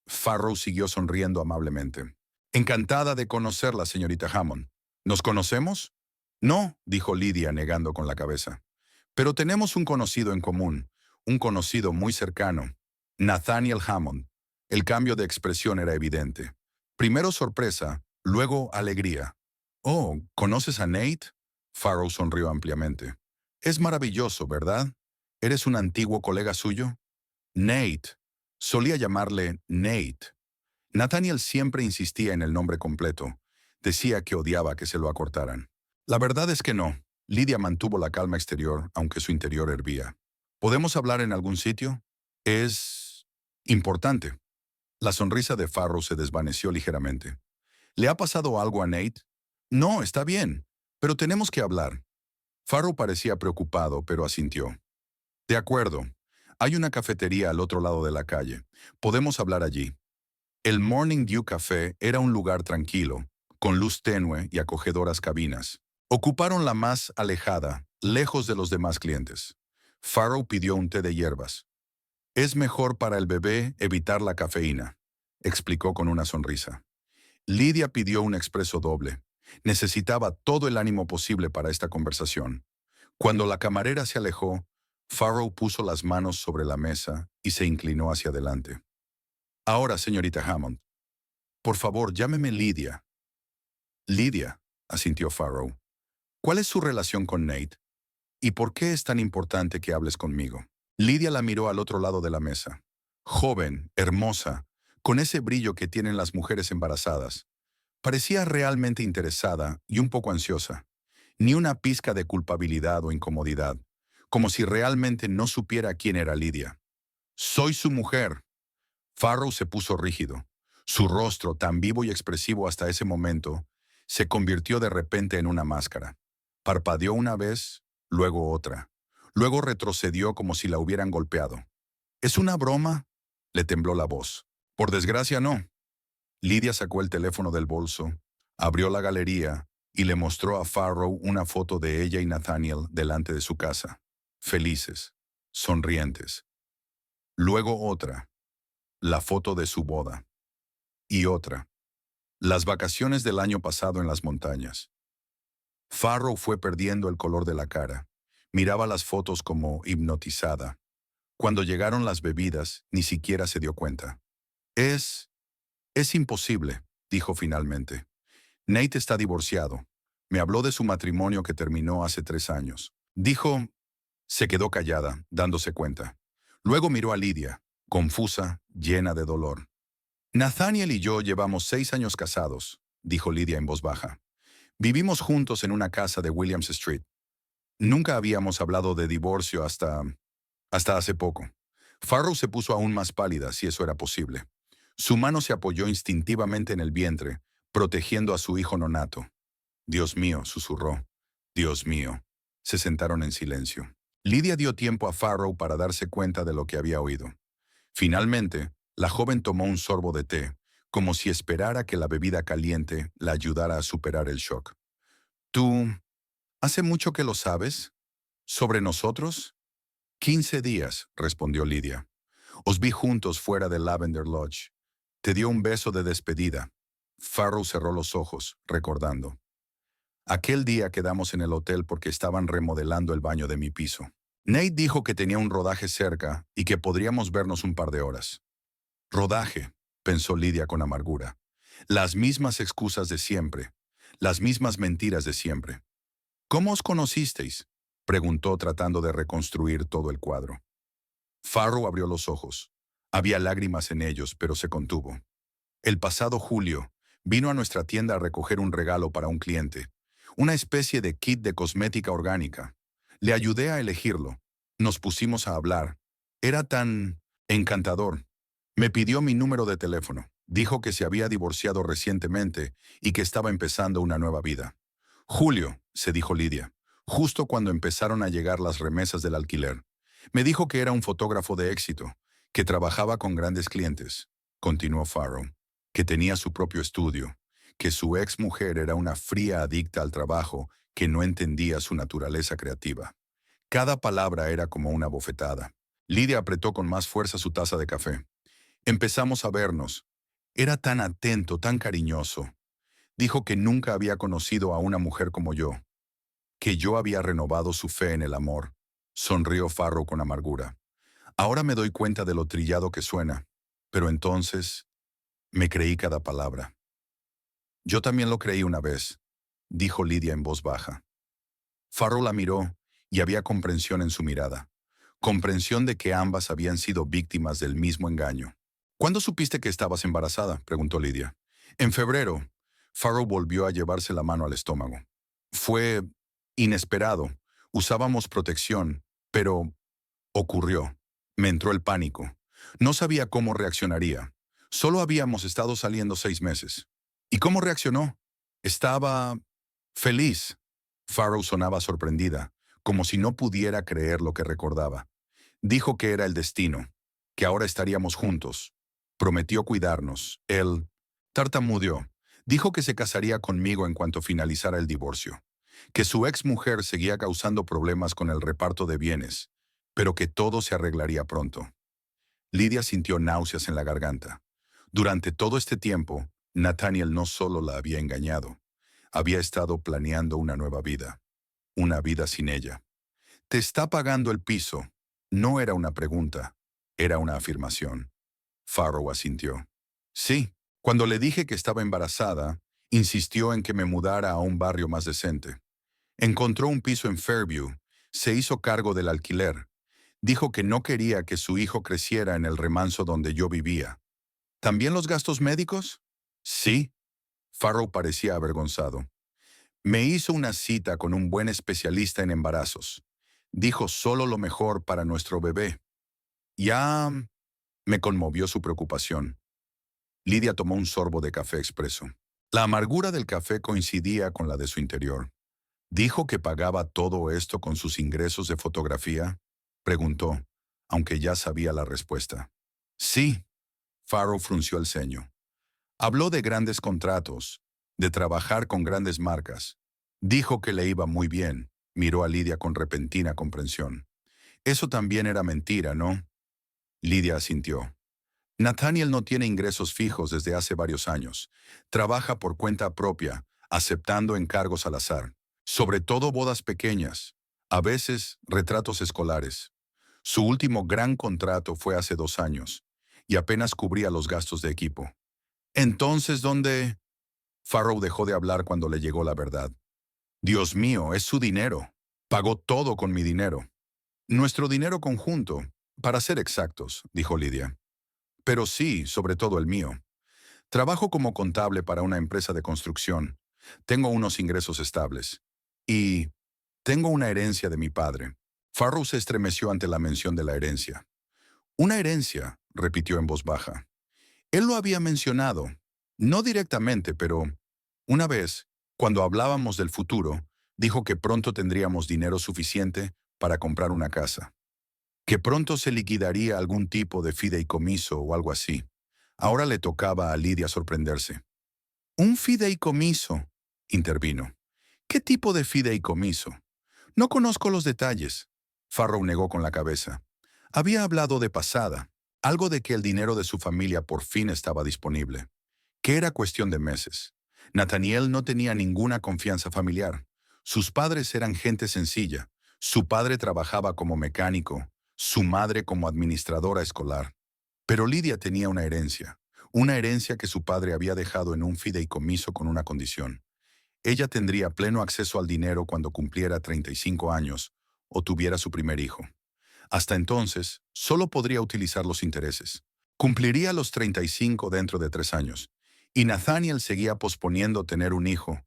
Farrow siguió sonriendo amablemente. «Encantada de conocerla, señorita Hammond. ¿Nos conocemos?» «No», dijo Lidia negando con la cabeza. «Pero tenemos un conocido en común, un conocido muy cercano, Nathaniel Hammond». El cambio de expresión era evidente. Primero sorpresa, luego alegría. «Oh, ¿conoces a Nate?» Farrow sonrió ampliamente. «Es maravilloso, ¿verdad? ¿Eres un antiguo colega suyo?» «Nate». Solía llamarle Nate. Nathaniel siempre insistía en el nombre completo. Decía que odiaba que se lo acortaran. La verdad es que no. Lidia mantuvo la calma exterior, aunque su interior hervía. «¿Podemos hablar en algún sitio?» «Es importante». La sonrisa de Farrow se desvaneció ligeramente. «¿Le ha pasado algo a Nate?» «No, está bien, pero tenemos que hablar». Farrow parecía preocupado, pero asintió. «De acuerdo. Hay una cafetería al otro lado de la calle. Podemos hablar allí». El Morning Dew Café era un lugar tranquilo, con luz tenue y acogedoras cabinas. Ocuparon la más alejada, lejos de los demás clientes. Farrow pidió un té de hierbas. «Es mejor para el bebé evitar la cafeína», explicó con una sonrisa. Lidia pidió un expreso doble. Necesitaba todo el ánimo posible para esta conversación. Cuando la camarera se alejó, Farrow puso las manos sobre la mesa y se inclinó hacia adelante. «Ahora, señorita Hammond, por favor, llámeme Lidia». «Lidia», asintió Farrow. «¿Cuál es su relación con Nate? ¿Y por qué es tan importante que hables conmigo?» Lidia la miró al otro lado de la mesa. Joven, hermosa, con ese brillo que tienen las mujeres embarazadas. Parecía realmente interesada y un poco ansiosa. Ni una pizca de culpabilidad o incomodidad. como si realmente no supiera quién era Lydia. «Soy su mujer». Farrow se puso rígido. Su rostro, tan vivo y expresivo hasta ese momento, se convirtió de repente en una máscara. Parpadeó una vez, luego otra. Luego retrocedió como si la hubieran golpeado. «¿Es una broma?», le tembló la voz. «Por desgracia, no». Lydia sacó el teléfono del bolso, abrió la galería y le mostró a Farrow una foto de ella y Nathaniel delante de su casa, felices, sonrientes. Luego otra, la foto de su boda. Y otra, las vacaciones del año pasado en las montañas. Farrow fue perdiendo el color de la cara. Miraba las fotos como hipnotizada. Cuando llegaron las bebidas, ni siquiera se dio cuenta. Es imposible», dijo finalmente. «Nate está divorciado. Me habló de su matrimonio que terminó hace 3 años. Dijo». Se quedó callada, dándose cuenta. Luego miró a Lydia, confusa, llena de dolor. «Nathaniel y yo llevamos 6 años casados», dijo Lydia en voz baja. «Vivimos juntos en una casa de Williams Street. Nunca habíamos hablado de divorcio hasta hace poco». Farrow se puso aún más pálida, si eso era posible. Su mano se apoyó instintivamente en el vientre, protegiendo a su hijo nonato. «Dios mío», susurró. «Dios mío». Se sentaron en silencio. Lydia dio tiempo a Farrow para darse cuenta de lo que había oído. Finalmente, la joven tomó un sorbo de té, como si esperara que la bebida caliente la ayudara a superar el shock. «¿Tú hace mucho que lo sabes? ¿Sobre nosotros?» 15 días, respondió Lydia. «Os vi juntos fuera de Lavender Lodge. Te dio un beso de despedida». Farrow cerró los ojos, recordando. «Aquel día quedamos en el hotel porque estaban remodelando el baño de mi piso. Nate dijo que tenía un rodaje cerca y que podríamos vernos un par de horas». «Rodaje», pensó Lydia con amargura. «Las mismas excusas de siempre, las mismas mentiras de siempre». «¿Cómo os conocisteis?», preguntó tratando de reconstruir todo el cuadro. Farrow abrió los ojos. Había lágrimas en ellos, pero se contuvo. «El pasado julio, vino a nuestra tienda a recoger un regalo para un cliente, una especie de kit de cosmética orgánica. Le ayudé a elegirlo. Nos pusimos a hablar. Era tan encantador. Me pidió mi número de teléfono. Dijo que se había divorciado recientemente y que estaba empezando una nueva vida. Julio», se dijo Lydia, justo cuando empezaron a llegar las remesas del alquiler. «Me dijo que era un fotógrafo de éxito, que trabajaba con grandes clientes», continuó Farrow, «que tenía su propio estudio, que su ex mujer era una fría adicta al trabajo que no entendía su naturaleza creativa». Cada palabra era como una bofetada. Lydia apretó con más fuerza su taza de café. «Empezamos a vernos. Era tan atento, tan cariñoso. Dijo que nunca había conocido a una mujer como yo, que yo había renovado su fe en el amor». Sonrió Farrow con amargura. «Ahora me doy cuenta de lo trillado que suena, pero entonces me creí cada palabra». «Yo también lo creí una vez», dijo Lydia en voz baja. Farrow la miró y había comprensión en su mirada. Comprensión de que ambas habían sido víctimas del mismo engaño. «¿Cuándo supiste que estabas embarazada?», preguntó Lydia. «En febrero». Farrow volvió a llevarse la mano al estómago. «Fue inesperado. Usábamos protección, pero ocurrió. Me entró el pánico. No sabía cómo reaccionaría. Solo habíamos estado saliendo 6 meses. ¿Y cómo reaccionó?». «Estaba feliz». Farrow sonaba sorprendida, como si no pudiera creer lo que recordaba. «Dijo que era el destino, que ahora estaríamos juntos. Prometió cuidarnos. Él tartamudeó. Dijo que se casaría conmigo en cuanto finalizara el divorcio, que su ex mujer seguía causando problemas con el reparto de bienes, pero que todo se arreglaría pronto». Lydia sintió náuseas en la garganta. Durante todo este tiempo, Nathaniel no solo la había engañado, había estado planeando una nueva vida, una vida sin ella. «¿Te está pagando el piso?». No era una pregunta, era una afirmación. Farrow asintió. «Sí». Cuando le dije que estaba embarazada, insistió en que me mudara a un barrio más decente. Encontró un piso en Fairview, se hizo cargo del alquiler. Dijo que no quería que su hijo creciera en el remanso donde yo vivía. «¿También los gastos médicos?». «Sí». Farrow parecía avergonzado. «Me hizo una cita con un buen especialista en embarazos. Dijo solo lo mejor para nuestro bebé. Ya me conmovió su preocupación. Lidia tomó un sorbo de café expreso. La amargura del café coincidía con la de su interior. ¿Dijo que pagaba todo esto con sus ingresos de fotografía? Preguntó, aunque ya sabía la respuesta. Sí, Farrow frunció el ceño. Habló de grandes contratos, de trabajar con grandes marcas. Dijo que le iba muy bien. Miró a Lidia con repentina comprensión. Eso también era mentira, ¿no? Lidia asintió. Nathaniel no tiene ingresos fijos desde hace varios años. Trabaja por cuenta propia, aceptando encargos al azar. Sobre todo bodas pequeñas, a veces retratos escolares. Su último gran contrato fue hace 2 años, y apenas cubría los gastos de equipo. Entonces, ¿dónde? Farrow dejó de hablar cuando le llegó la verdad. Dios mío, es su dinero. Pagó todo con mi dinero. Nuestro dinero conjunto, para ser exactos, dijo Lidia. Pero sí, sobre todo el mío. Trabajo como contable para una empresa de construcción. Tengo unos ingresos estables. Y tengo una herencia de mi padre. Farrow se estremeció ante la mención de la herencia. Una herencia, repitió en voz baja. Él lo había mencionado, no directamente, pero una vez, cuando hablábamos del futuro, dijo que pronto tendríamos dinero suficiente para comprar una casa, que pronto se liquidaría algún tipo de fideicomiso o algo así. Ahora le tocaba a Lidia sorprenderse. «¿Un fideicomiso?», intervino. «¿Qué tipo de fideicomiso? No conozco los detalles». Farrow negó con la cabeza. Había hablado de pasada, algo de que el dinero de su familia por fin estaba disponible, que era cuestión de meses. Nathaniel no tenía ninguna confianza familiar. Sus padres eran gente sencilla. Su padre trabajaba como mecánico, su madre como administradora escolar. Pero Lidia tenía una herencia que su padre había dejado en un fideicomiso con una condición. Ella tendría pleno acceso al dinero cuando cumpliera 35 años o tuviera su primer hijo. Hasta entonces, solo podría utilizar los intereses. Cumpliría los 35 dentro de 3 años. Y Nathaniel seguía posponiendo tener un hijo.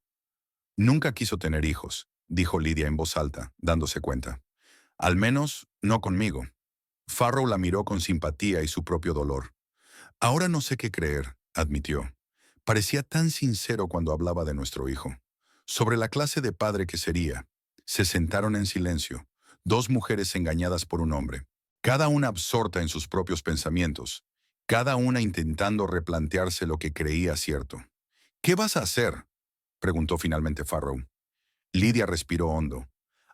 Nunca quiso tener hijos, dijo Lidia en voz alta, dándose cuenta. Al menos, no conmigo. Farrow la miró con simpatía y su propio dolor. Ahora no sé qué creer, admitió. Parecía tan sincero cuando hablaba de nuestro hijo. Sobre la clase de padre que sería. Se sentaron en silencio, dos mujeres engañadas por un hombre, cada una absorta en sus propios pensamientos, cada una intentando replantearse lo que creía cierto. «¿Qué vas a hacer?», preguntó finalmente Farrow. Lidia respiró hondo.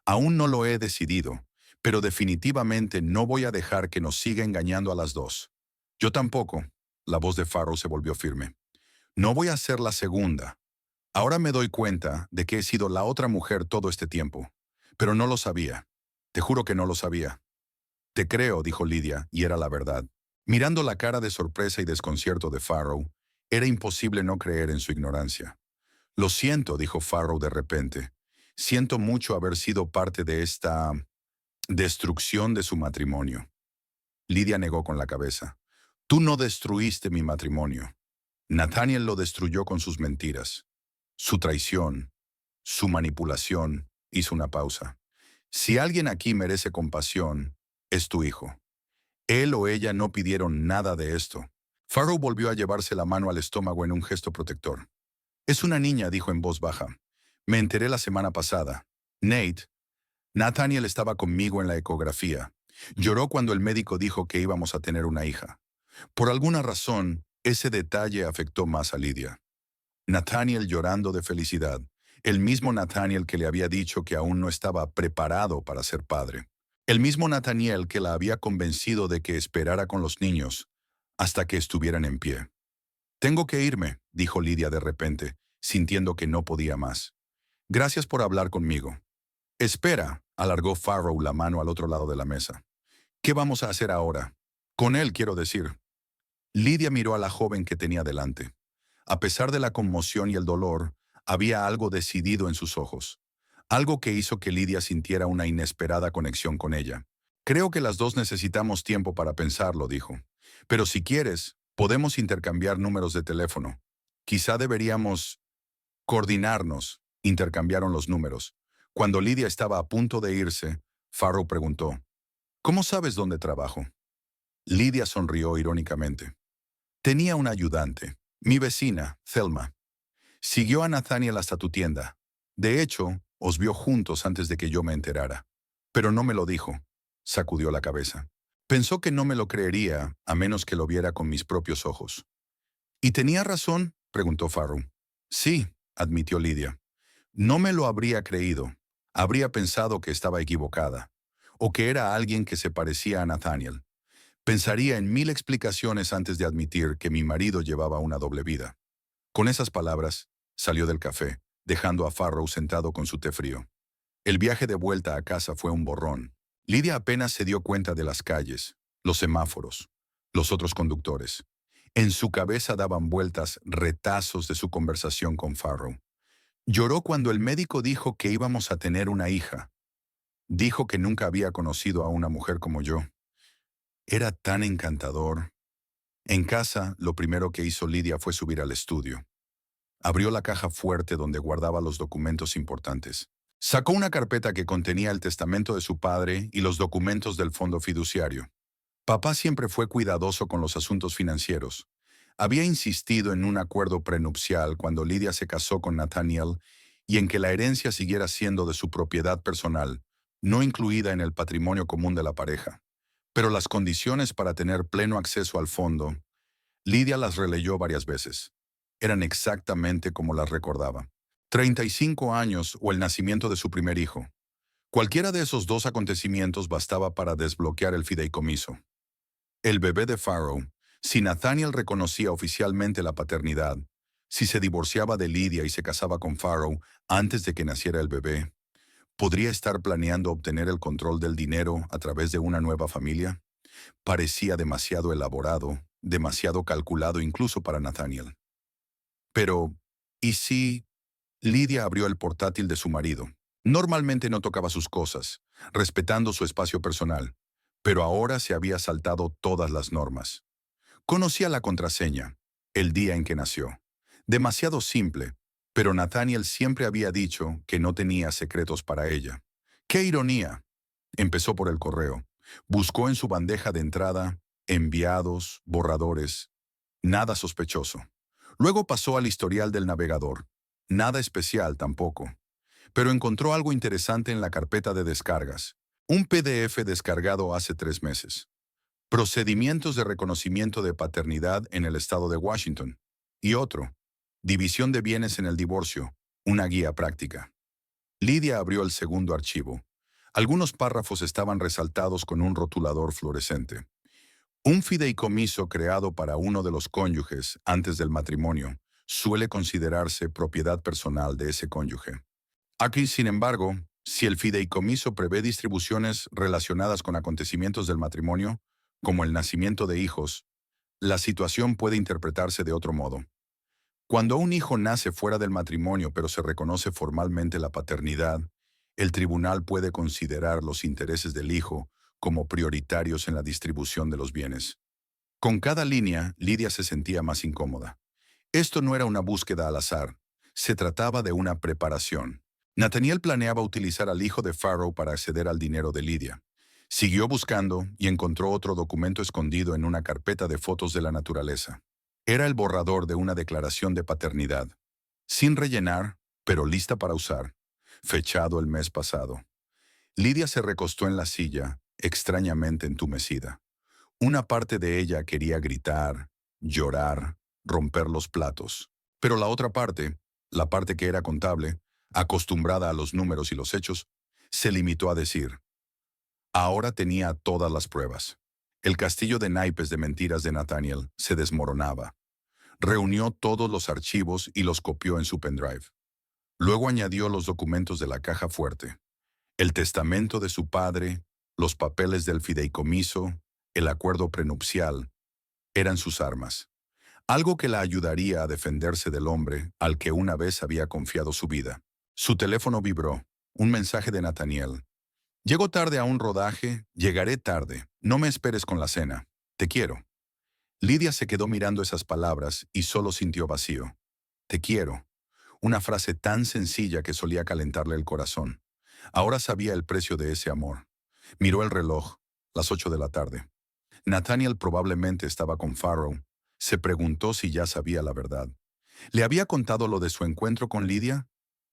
«Aún no lo he decidido, pero definitivamente no voy a dejar que nos siga engañando a las dos». «Yo tampoco». La voz de Farrow se volvió firme. «No voy a ser la segunda. Ahora me doy cuenta de que he sido la otra mujer todo este tiempo. Pero no lo sabía. Te juro que no lo sabía». «Te creo», dijo Lidia, y era la verdad. Mirando la cara de sorpresa y desconcierto de Farrow, era imposible no creer en su ignorancia. «Lo siento», dijo Farrow de repente. «Siento mucho haber sido parte de esta destrucción de su matrimonio». Lidia negó con la cabeza. «Tú no destruiste mi matrimonio. Nathaniel lo destruyó con sus mentiras, su traición, su manipulación». Hizo una pausa. «Si alguien aquí merece compasión, es tu hijo. Él o ella no pidieron nada de esto». Farrow volvió a llevarse la mano al estómago en un gesto protector. «Es una niña», dijo en voz baja. «Me enteré la semana pasada. Nathaniel estaba conmigo en la ecografía. Lloró cuando el médico dijo que íbamos a tener una hija. Por alguna razón, ese detalle afectó más a Lidia. Nathaniel llorando de felicidad. El mismo Nathaniel que le había dicho que aún no estaba preparado para ser padre. El mismo Nathaniel que la había convencido de que esperara con los niños hasta que estuvieran en pie. «Tengo que irme», dijo Lidia de repente, sintiendo que no podía más. «Gracias por hablar conmigo». «Espera», alargó Farrow la mano al otro lado de la mesa. «¿Qué vamos a hacer ahora? Con él, quiero decir». Lidia miró a la joven que tenía delante. A pesar de la conmoción y el dolor, había algo decidido en sus ojos. Algo que hizo que Lidia sintiera una inesperada conexión con ella. «Creo que las dos necesitamos tiempo para pensarlo», dijo. «Pero si quieres, podemos intercambiar números de teléfono. Quizá deberíamos coordinarnos». Intercambiaron los números. Cuando Lidia estaba a punto de irse, Farrow preguntó. ¿Cómo sabes dónde trabajo? Lidia sonrió irónicamente. Tenía una ayudante, mi vecina, Thelma. Siguió a Nathaniel hasta tu tienda. De hecho, os vio juntos antes de que yo me enterara. Pero no me lo dijo. Sacudió la cabeza. Pensó que no me lo creería a menos que lo viera con mis propios ojos. ¿Y tenía razón? Preguntó Farrow. Sí, admitió Lidia. No me lo habría creído. Habría pensado que estaba equivocada. O que era alguien que se parecía a Nathaniel. Pensaría en 1000 explicaciones antes de admitir que mi marido llevaba una doble vida. Con esas palabras, salió del café, dejando a Farrow sentado con su té frío. El viaje de vuelta a casa fue un borrón. Lidia apenas se dio cuenta de las calles, los semáforos, los otros conductores. En su cabeza daban vueltas retazos de su conversación con Farrow. Lloró cuando el médico dijo que íbamos a tener una hija. Dijo que nunca había conocido a una mujer como yo. Era tan encantador. En casa, lo primero que hizo Lidia fue subir al estudio. Abrió la caja fuerte donde guardaba los documentos importantes. Sacó una carpeta que contenía el testamento de su padre y los documentos del fondo fiduciario. Papá siempre fue cuidadoso con los asuntos financieros. Había insistido en un acuerdo prenupcial cuando Lidia se casó con Nathaniel y en que la herencia siguiera siendo de su propiedad personal, no incluida en el patrimonio común de la pareja. Pero las condiciones para tener pleno acceso al fondo, Lidia las releyó varias veces. Eran exactamente como las recordaba. 35 años o el nacimiento de su primer hijo. Cualquiera de esos dos acontecimientos bastaba para desbloquear el fideicomiso. El bebé de Farrow, si Nathaniel reconocía oficialmente la paternidad, si se divorciaba de Lidia y se casaba con Farrow antes de que naciera el bebé, ¿podría estar planeando obtener el control del dinero a través de una nueva familia? Parecía demasiado elaborado, demasiado calculado incluso para Nathaniel. Pero, ¿y si Lidia abrió el portátil de su marido? Normalmente no tocaba sus cosas, respetando su espacio personal, pero ahora se había saltado todas las normas. Conocía la contraseña, el día en que nació. Demasiado simple, pero Nathaniel siempre había dicho que no tenía secretos para ella. ¡Qué ironía! Empezó por el correo. Buscó en su bandeja de entrada enviados, borradores. Nada sospechoso. Luego pasó al historial del navegador. Nada especial tampoco. Pero encontró algo interesante en la carpeta de descargas. Un PDF descargado hace 3 meses. Procedimientos de reconocimiento de paternidad en el estado de Washington. Y otro. División de bienes en el divorcio. Una guía práctica. Lidia abrió el segundo archivo. Algunos párrafos estaban resaltados con un rotulador fluorescente. Un fideicomiso creado para uno de los cónyuges antes del matrimonio suele considerarse propiedad personal de ese cónyuge. Aquí, sin embargo, si el fideicomiso prevé distribuciones relacionadas con acontecimientos del matrimonio, como el nacimiento de hijos, la situación puede interpretarse de otro modo. Cuando un hijo nace fuera del matrimonio pero se reconoce formalmente la paternidad, el tribunal puede considerar los intereses del hijo como prioritarios en la distribución de los bienes. Con cada línea, Lidia se sentía más incómoda. Esto no era una búsqueda al azar, se trataba de una preparación. Nathaniel planeaba utilizar al hijo de Farrow para acceder al dinero de Lidia. Siguió buscando y encontró otro documento escondido en una carpeta de fotos de la naturaleza. Era el borrador de una declaración de paternidad, sin rellenar, pero lista para usar, fechado el mes pasado. Lidia se recostó en la silla, extrañamente entumecida. Una parte de ella quería gritar, llorar, romper los platos. Pero la parte que era contable, acostumbrada a los números y los hechos, se limitó a decir, ahora tenía todas las pruebas. El castillo de naipes de mentiras de Nathaniel se desmoronaba. Reunió todos los archivos y los copió en su pendrive. Luego añadió los documentos de la caja fuerte. El testamento de su padre, los papeles del fideicomiso, el acuerdo prenupcial, eran sus armas. Algo que la ayudaría a defenderse del hombre al que una vez había confiado su vida. Su teléfono vibró. Un mensaje de Nathaniel. Llego tarde a un rodaje, llegaré tarde. No me esperes con la cena. Te quiero. Lidia se quedó mirando esas palabras y solo sintió vacío. Te quiero. Una frase tan sencilla que solía calentarle el corazón. Ahora sabía el precio de ese amor. Miró el reloj, las 8 de la tarde. Nathaniel probablemente estaba con Farrow. Se preguntó si ya sabía la verdad. ¿Le había contado lo de su encuentro con Lydia?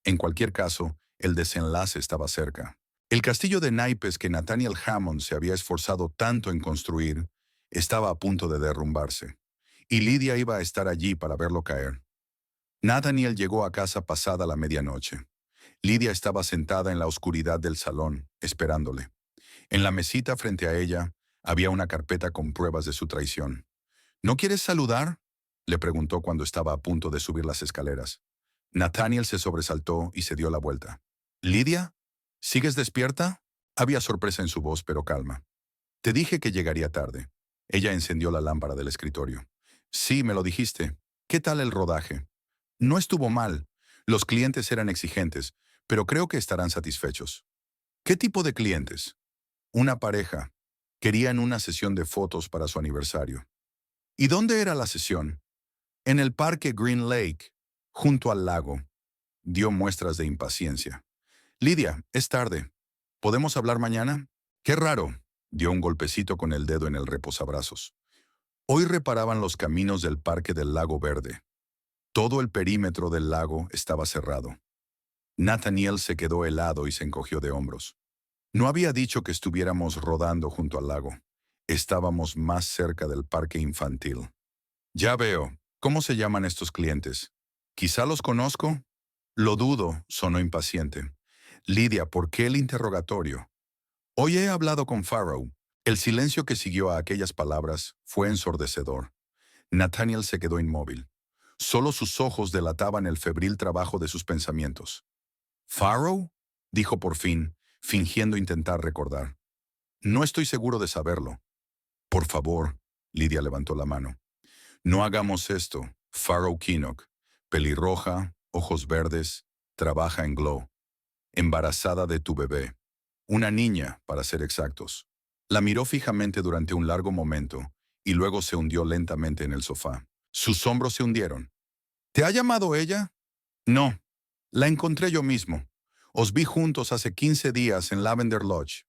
En cualquier caso, el desenlace estaba cerca. El castillo de naipes que Nathaniel Hammond se había esforzado tanto en construir estaba a punto de derrumbarse, y Lydia iba a estar allí para verlo caer. Nathaniel llegó a casa pasada la medianoche. Lydia estaba sentada en la oscuridad del salón, esperándole. En la mesita frente a ella había una carpeta con pruebas de su traición. ¿No quieres saludar?, le preguntó cuando estaba a punto de subir las escaleras. Nathaniel se sobresaltó y se dio la vuelta. «¿Lydia? ¿Sigues despierta?». Había sorpresa en su voz, pero calma. «Te dije que llegaría tarde». Ella encendió la lámpara del escritorio. «Sí, me lo dijiste. ¿Qué tal el rodaje?». «No estuvo mal. Los clientes eran exigentes, pero creo que estarán satisfechos». «¿Qué tipo de clientes?». «Una pareja. Querían una sesión de fotos para su aniversario». «¿Y dónde era la sesión?». «En el parque Green Lake, junto al lago». Dio muestras de impaciencia. «Lydia, es tarde. ¿Podemos hablar mañana?». «Qué raro». Dio un golpecito con el dedo en el reposabrazos. Hoy reparaban los caminos del parque del Lago Verde. Todo el perímetro del lago estaba cerrado. Nathaniel se quedó helado y se encogió de hombros. No había dicho que estuviéramos rodando junto al lago. Estábamos más cerca del parque infantil. «Ya veo. ¿Cómo se llaman estos clientes? ¿Quizá los conozco?». «Lo dudo», sonó impaciente. «Lydia, ¿por qué el interrogatorio?». «Hoy he hablado con Farrow». El silencio que siguió a aquellas palabras fue ensordecedor. Nathaniel se quedó inmóvil. Solo sus ojos delataban el febril trabajo de sus pensamientos. «¿Farrow?», dijo por fin, fingiendo intentar recordar. «No estoy seguro de saberlo». «Por favor», Lydia levantó la mano. «No hagamos esto». Farrow Kinnock, pelirroja, ojos verdes, trabaja en Glow. Embarazada de tu bebé. Una niña, para ser exactos. La miró fijamente durante un largo momento y luego se hundió lentamente en el sofá. Sus hombros se hundieron. «¿Te ha llamado ella?». «No. La encontré yo mismo. Os vi juntos hace 15 días en Lavender Lodge».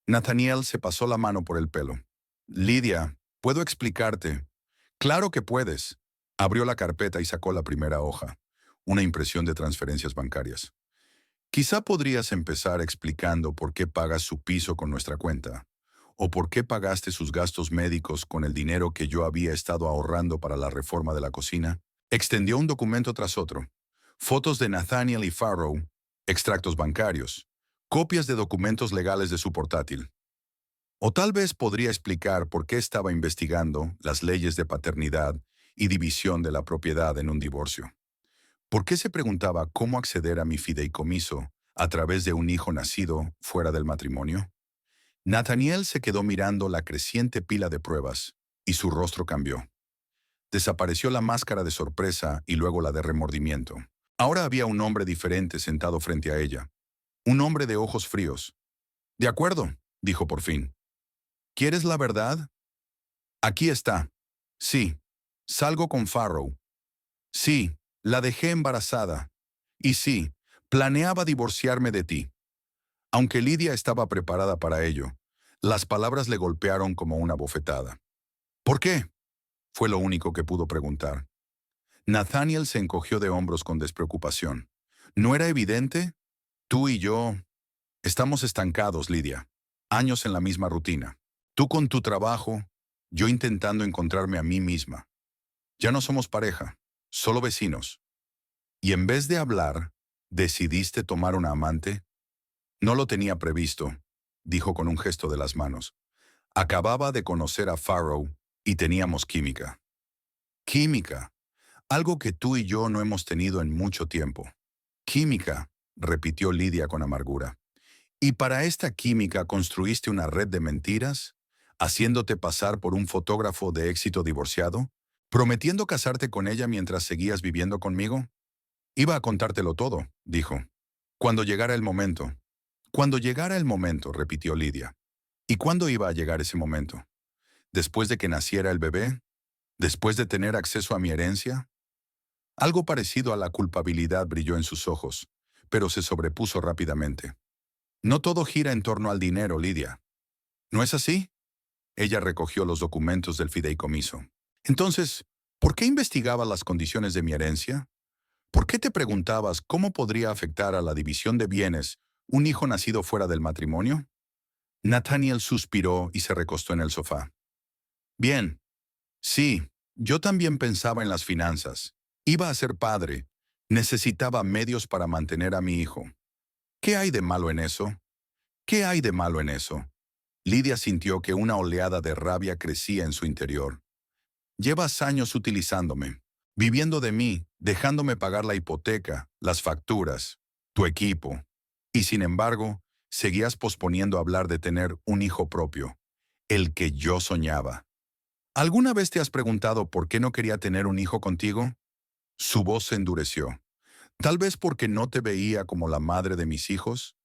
Nathaniel se pasó la mano por el pelo. «Lydia, ¿puedo explicarte?». «Claro que puedes». Abrió la carpeta y sacó la primera hoja. Una impresión de transferencias bancarias. «Quizá podrías empezar explicando por qué pagas su piso con nuestra cuenta, o por qué pagaste sus gastos médicos con el dinero que yo había estado ahorrando para la reforma de la cocina». Extendió un documento tras otro. Fotos de Nathaniel y Farrow, extractos bancarios, copias de documentos legales de su portátil. O tal vez podría explicar por qué estaba investigando las leyes de paternidad y división de la propiedad en un divorcio. ¿Por qué se preguntaba cómo acceder a mi fideicomiso a través de un hijo nacido fuera del matrimonio? Nathaniel se quedó mirando la creciente pila de pruebas y su rostro cambió. Desapareció la máscara de sorpresa y luego la de remordimiento. Ahora había un hombre diferente sentado frente a ella. Un hombre de ojos fríos. «De acuerdo», dijo por fin. «¿Quieres la verdad?». «Aquí está». «Sí. Salgo con Farrow». «Sí. La dejé embarazada». «Y sí, planeaba divorciarme de ti». Aunque Lydia estaba preparada para ello, las palabras le golpearon como una bofetada. «¿Por qué?», fue lo único que pudo preguntar. Nathaniel se encogió de hombros con despreocupación. «¿No era evidente? Tú y yo estamos estancados, Lydia. Años en la misma rutina. Tú con tu trabajo, yo intentando encontrarme a mí misma. Ya no somos pareja, solo vecinos. Y en vez de hablar, ¿decidiste tomar una amante?». «No lo tenía previsto», dijo con un gesto de las manos. «Acababa de conocer a Farrow y teníamos química». «Química. Algo que tú y yo no hemos tenido en mucho tiempo». «Química», repitió Lydia con amargura. «¿Y para esta química construiste una red de mentiras? ¿Haciéndote pasar por un fotógrafo de éxito divorciado? ¿Prometiendo casarte con ella mientras seguías viviendo conmigo?». «Iba a contártelo todo», dijo. «Cuando llegara el momento». «Cuando llegara el momento», repitió Lydia. «¿Y cuándo iba a llegar ese momento? ¿Después de que naciera el bebé? ¿Después de tener acceso a mi herencia?». Algo parecido a la culpabilidad brilló en sus ojos, pero se sobrepuso rápidamente. «No todo gira en torno al dinero, Lydia. ¿No es así? Ella recogió los documentos del fideicomiso. Entonces, ¿por qué investigabas las condiciones de mi herencia? ¿Por qué te preguntabas cómo podría afectar a la división de bienes un hijo nacido fuera del matrimonio? Nathaniel suspiró y se recostó en el sofá. Bien, sí, yo también pensaba en las finanzas. Iba a ser padre. Necesitaba medios para mantener a mi hijo. ¿Qué hay de malo en eso? ¿Qué hay de malo en eso? Lidia sintió que una oleada de rabia crecía en su interior. Llevas años utilizándome, viviendo de mí, dejándome pagar la hipoteca, las facturas, tu equipo. Y sin embargo, seguías posponiendo hablar de tener un hijo propio, el que yo soñaba. ¿Alguna vez te has preguntado por qué no quería tener un hijo contigo? Su voz se endureció. Tal vez porque no te veía como la madre de mis hijos.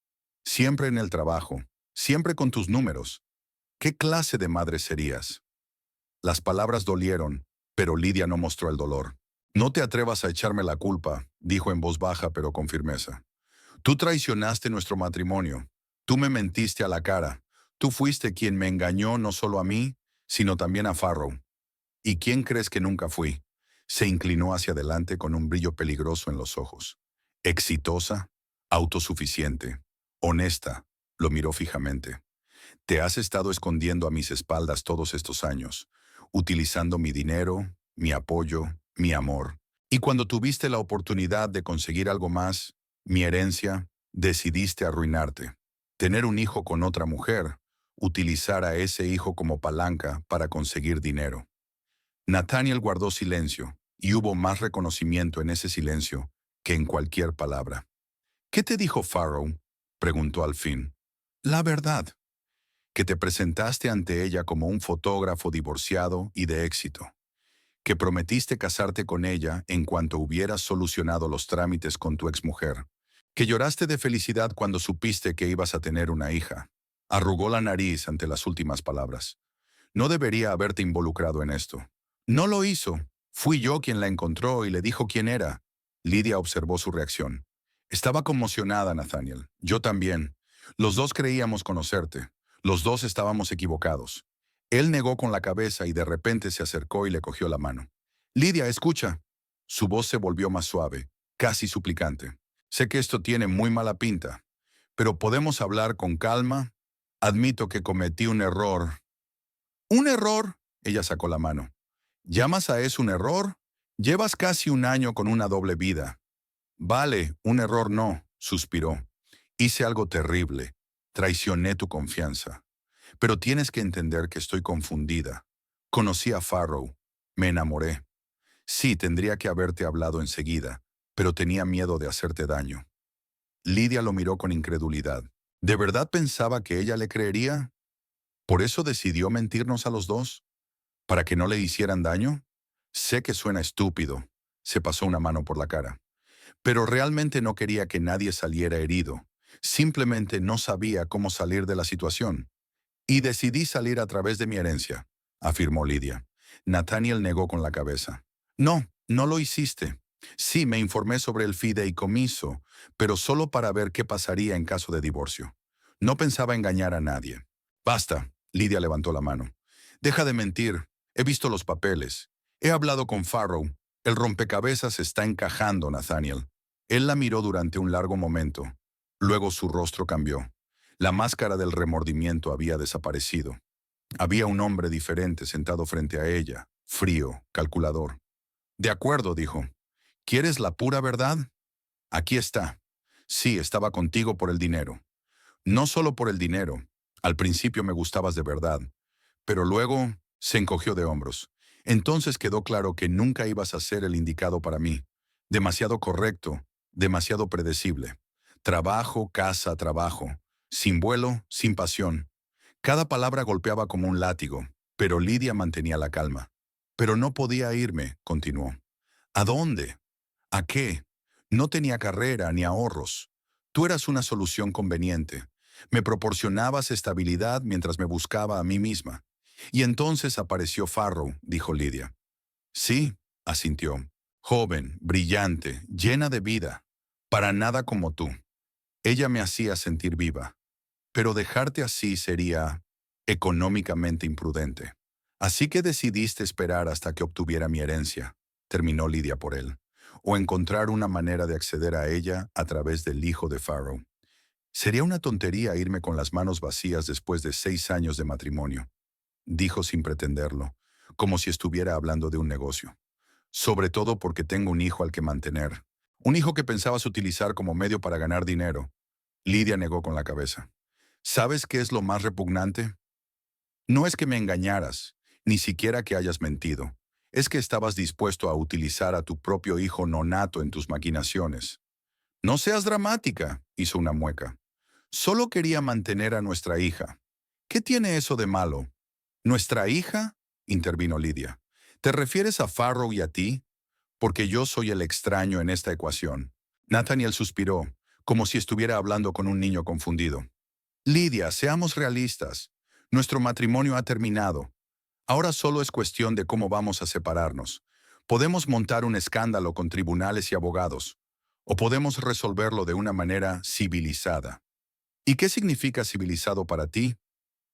Siempre en el trabajo, siempre con tus números. ¿Qué clase de madre serías? Las palabras dolieron, pero Lidia no mostró el dolor. No te atrevas a echarme la culpa, dijo en voz baja pero con firmeza. Tú traicionaste nuestro matrimonio. Tú me mentiste a la cara. Tú fuiste quien me engañó no solo a mí, sino también a Farrow. ¿Y quién crees que nunca fui? Se inclinó hacia adelante con un brillo peligroso en los ojos. Exitosa, autosuficiente, honesta, lo miró fijamente. Te has estado escondiendo a mis espaldas todos estos años, utilizando mi dinero, mi apoyo, mi amor. Y cuando tuviste la oportunidad de conseguir algo más, mi herencia, decidiste arruinarte. Tener un hijo con otra mujer, utilizar a ese hijo como palanca para conseguir dinero. Nathaniel guardó silencio, y hubo más reconocimiento en ese silencio que en cualquier palabra. ¿Qué te dijo Farrow? Preguntó al fin. La verdad, que te presentaste ante ella como un fotógrafo divorciado y de éxito, que prometiste casarte con ella en cuanto hubieras solucionado los trámites con tu exmujer, que lloraste de felicidad cuando supiste que ibas a tener una hija. Arrugó la nariz ante las últimas palabras. No debería haberte involucrado en esto. No lo hizo. Fui yo quien la encontró y le dijo quién era. Lidia observó su reacción. Estaba conmocionada, Nathaniel. Yo también. Los dos creíamos conocerte. Los dos estábamos equivocados. Él negó con la cabeza y de repente se acercó y le cogió la mano. Lidia, escucha. Su voz se volvió más suave, casi suplicante. Sé que esto tiene muy mala pinta, pero podemos hablar con calma. Admito que cometí un error. ¿Un error? Ella sacó la mano. ¿Llamas a eso un error? Llevas casi un año con una doble vida. Vale, un error no, suspiró. Hice algo terrible. Traicioné tu confianza. Pero tienes que entender que estoy confundida. Conocí a Farrow. Me enamoré. Sí, tendría que haberte hablado enseguida, pero tenía miedo de hacerte daño. Lidia lo miró con incredulidad. ¿De verdad pensaba que ella le creería? ¿Por eso decidió mentirnos a los dos? ¿Para que no le hicieran daño? Sé que suena estúpido. Se pasó una mano por la cara. Pero realmente no quería que nadie saliera herido. Simplemente no sabía cómo salir de la situación. Y decidí salir a través de mi herencia, afirmó Lidia. Nathaniel negó con la cabeza. No, no lo hiciste. Sí, me informé sobre el fideicomiso, pero solo para ver qué pasaría en caso de divorcio. No pensaba engañar a nadie. Basta, Lidia levantó la mano. Deja de mentir. He visto los papeles. He hablado con Farrow. El rompecabezas está encajando, Nathaniel. Él la miró durante un largo momento. Luego su rostro cambió. La máscara del remordimiento había desaparecido. Había un hombre diferente sentado frente a ella, frío, calculador. De acuerdo, dijo. ¿Quieres la pura verdad? Aquí está. Sí, estaba contigo por el dinero. No solo por el dinero. Al principio me gustabas de verdad, pero luego se encogió de hombros. Entonces quedó claro que nunca ibas a ser el indicado para mí. Demasiado correcto, demasiado predecible. Trabajo, casa, trabajo. Sin vuelo, sin pasión. Cada palabra golpeaba como un látigo, pero Lidia mantenía la calma. Pero no podía irme, continuó. ¿A dónde? ¿A qué? No tenía carrera ni ahorros. Tú eras una solución conveniente. Me proporcionabas estabilidad mientras me buscaba a mí misma. Y entonces apareció Farrow, dijo Lidia. Sí, asintió. Joven, brillante, llena de vida. Para nada como tú. Ella me hacía sentir viva. Pero dejarte así sería... económicamente imprudente. Así que decidiste esperar hasta que obtuviera mi herencia, terminó Lidia por él, o encontrar una manera de acceder a ella a través del hijo de Farrow. Sería una tontería irme con las manos vacías después de 6 años de matrimonio, dijo sin pretenderlo, como si estuviera hablando de un negocio. Sobre todo porque tengo un hijo al que mantener. Un hijo que pensabas utilizar como medio para ganar dinero. Lidia negó con la cabeza. ¿Sabes qué es lo más repugnante? No es que me engañaras, ni siquiera que hayas mentido. Es que estabas dispuesto a utilizar a tu propio hijo nonato en tus maquinaciones. No seas dramática, hizo una mueca. Solo quería mantener a nuestra hija. ¿Qué tiene eso de malo? ¿Nuestra hija? Intervino Lidia. ¿Te refieres a Farrow y a ti? Porque yo soy el extraño en esta ecuación. Nathaniel suspiró, como si estuviera hablando con un niño confundido. Lidia, seamos realistas. Nuestro matrimonio ha terminado. Ahora solo es cuestión de cómo vamos a separarnos. Podemos montar un escándalo con tribunales y abogados, o podemos resolverlo de una manera civilizada. ¿Y qué significa civilizado para ti?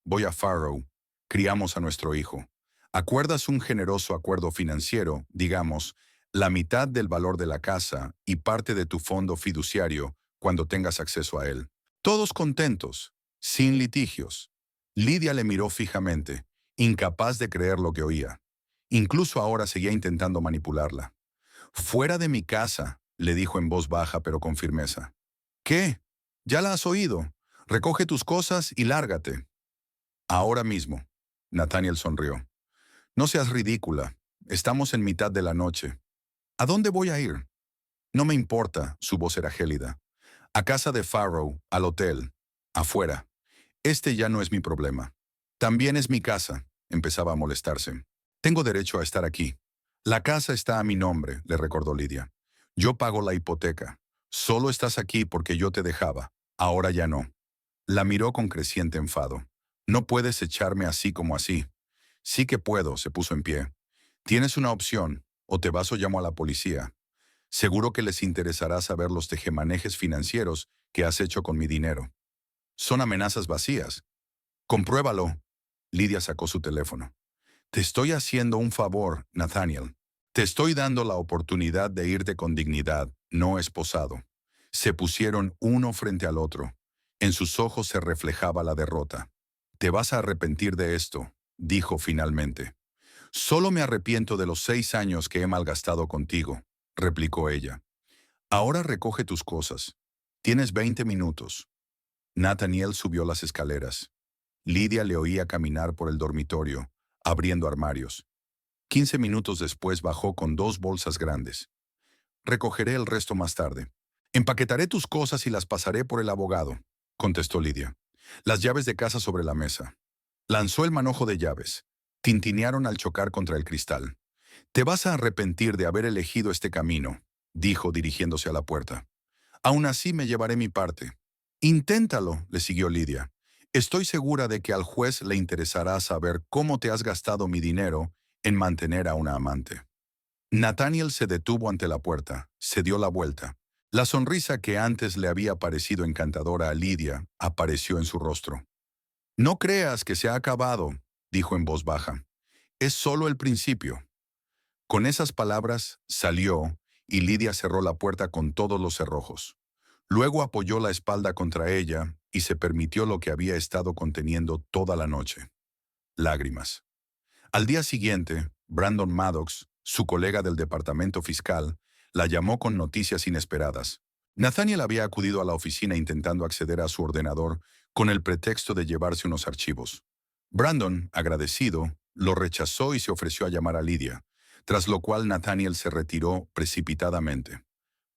Voy a Farrow. Criamos a nuestro hijo. ¿Acuerdas un generoso acuerdo financiero, digamos, la mitad del valor de la casa y parte de tu fondo fiduciario cuando tengas acceso a él? Todos contentos, sin litigios. Lidia le miró fijamente, incapaz de creer lo que oía. Incluso ahora seguía intentando manipularla. Fuera de mi casa, le dijo en voz baja pero con firmeza. ¿Qué? Ya la has oído. Recoge tus cosas y lárgate. Ahora mismo. Nathaniel sonrió. No seas ridícula. Estamos en mitad de la noche. ¿A dónde voy a ir? No me importa, su voz era gélida. A casa de Farrow, al hotel, afuera. Este ya no es mi problema. También es mi casa, empezaba a molestarse. Tengo derecho a estar aquí. La casa está a mi nombre, le recordó Lidia. Yo pago la hipoteca. Solo estás aquí porque yo te dejaba. Ahora ya no. La miró con creciente enfado. No puedes echarme así como así. Sí que puedo, se puso en pie. Tienes una opción, o te vas o llamo a la policía. Seguro que les interesará saber los tejemanejes financieros que has hecho con mi dinero. Son amenazas vacías. Compruébalo. Lidia sacó su teléfono. Te estoy haciendo un favor, Nathaniel. Te estoy dando la oportunidad de irte con dignidad, no esposado. Se pusieron uno frente al otro. En sus ojos se reflejaba la derrota. Te vas a arrepentir de esto, dijo finalmente. Solo me arrepiento de los 6 años que he malgastado contigo, replicó ella. Ahora recoge tus cosas. Tienes 20 minutos. Nathaniel subió las escaleras. Lidia le oía caminar por el dormitorio, abriendo armarios. 15 minutos después bajó con 2 bolsas grandes. Recogeré el resto más tarde. Empaquetaré tus cosas y las pasaré por el abogado, contestó Lidia. Las llaves de casa sobre la mesa. Lanzó el manojo de llaves. Tintinearon al chocar contra el cristal. Te vas a arrepentir de haber elegido este camino, dijo dirigiéndose a la puerta. Aún así me llevaré mi parte. Inténtalo, le siguió Lidia. Estoy segura de que al juez le interesará saber cómo te has gastado mi dinero en mantener a una amante. Nathaniel se detuvo ante la puerta, se dio la vuelta. La sonrisa que antes le había parecido encantadora a Lidia apareció en su rostro. No creas que se ha acabado, dijo en voz baja. Es solo el principio. Con esas palabras salió y Lidia cerró la puerta con todos los cerrojos. Luego apoyó la espalda contra ella y se permitió lo que había estado conteniendo toda la noche. Lágrimas. Al día siguiente, Brandon Maddox, su colega del departamento fiscal, la llamó con noticias inesperadas. Nathaniel había acudido a la oficina intentando acceder a su ordenador con el pretexto de llevarse unos archivos. Brandon, agradecido, lo rechazó y se ofreció a llamar a Lidia, tras lo cual Nathaniel se retiró precipitadamente.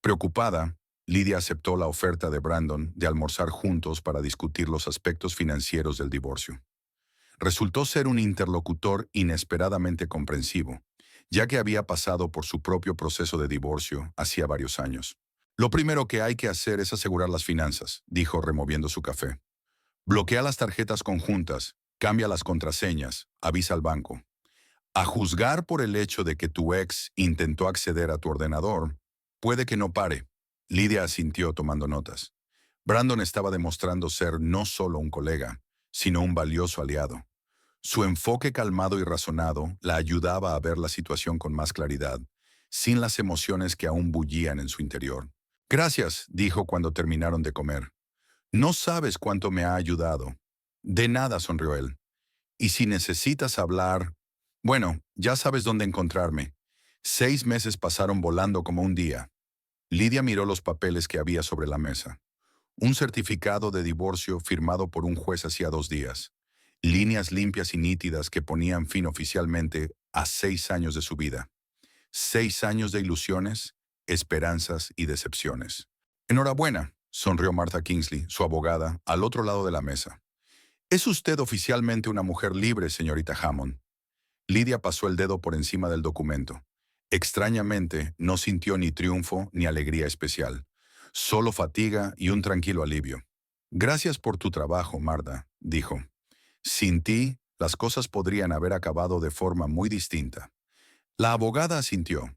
Preocupada, Lidia aceptó la oferta de Brandon de almorzar juntos para discutir los aspectos financieros del divorcio. Resultó ser un interlocutor inesperadamente comprensivo, ya que había pasado por su propio proceso de divorcio hacía varios años. Lo primero que hay que hacer es asegurar las finanzas, dijo removiendo su café. Bloquea las tarjetas conjuntas, cambia las contraseñas, avisa al banco. A juzgar por el hecho de que tu ex intentó acceder a tu ordenador, puede que no pare. Lidia asintió tomando notas. Brandon estaba demostrando ser no solo un colega, sino un valioso aliado. Su enfoque calmado y razonado la ayudaba a ver la situación con más claridad, sin las emociones que aún bullían en su interior. Gracias, dijo cuando terminaron de comer. No sabes cuánto me ha ayudado. De nada, sonrió él. Y si necesitas hablar, bueno, ya sabes dónde encontrarme. 6 meses pasaron volando como un día. Lidia miró los papeles que había sobre la mesa. Un certificado de divorcio firmado por un juez hacía 2 días. Líneas limpias y nítidas que ponían fin oficialmente a 6 años de su vida. 6 años de ilusiones, esperanzas y decepciones. Enhorabuena, sonrió Martha Kingsley, su abogada, al otro lado de la mesa. Es usted oficialmente una mujer libre, señorita Hammond. Lidia pasó el dedo por encima del documento. Extrañamente, no sintió ni triunfo ni alegría especial. Solo fatiga y un tranquilo alivio. Gracias por tu trabajo, Martha, dijo. Sin ti, las cosas podrían haber acabado de forma muy distinta. La abogada asintió.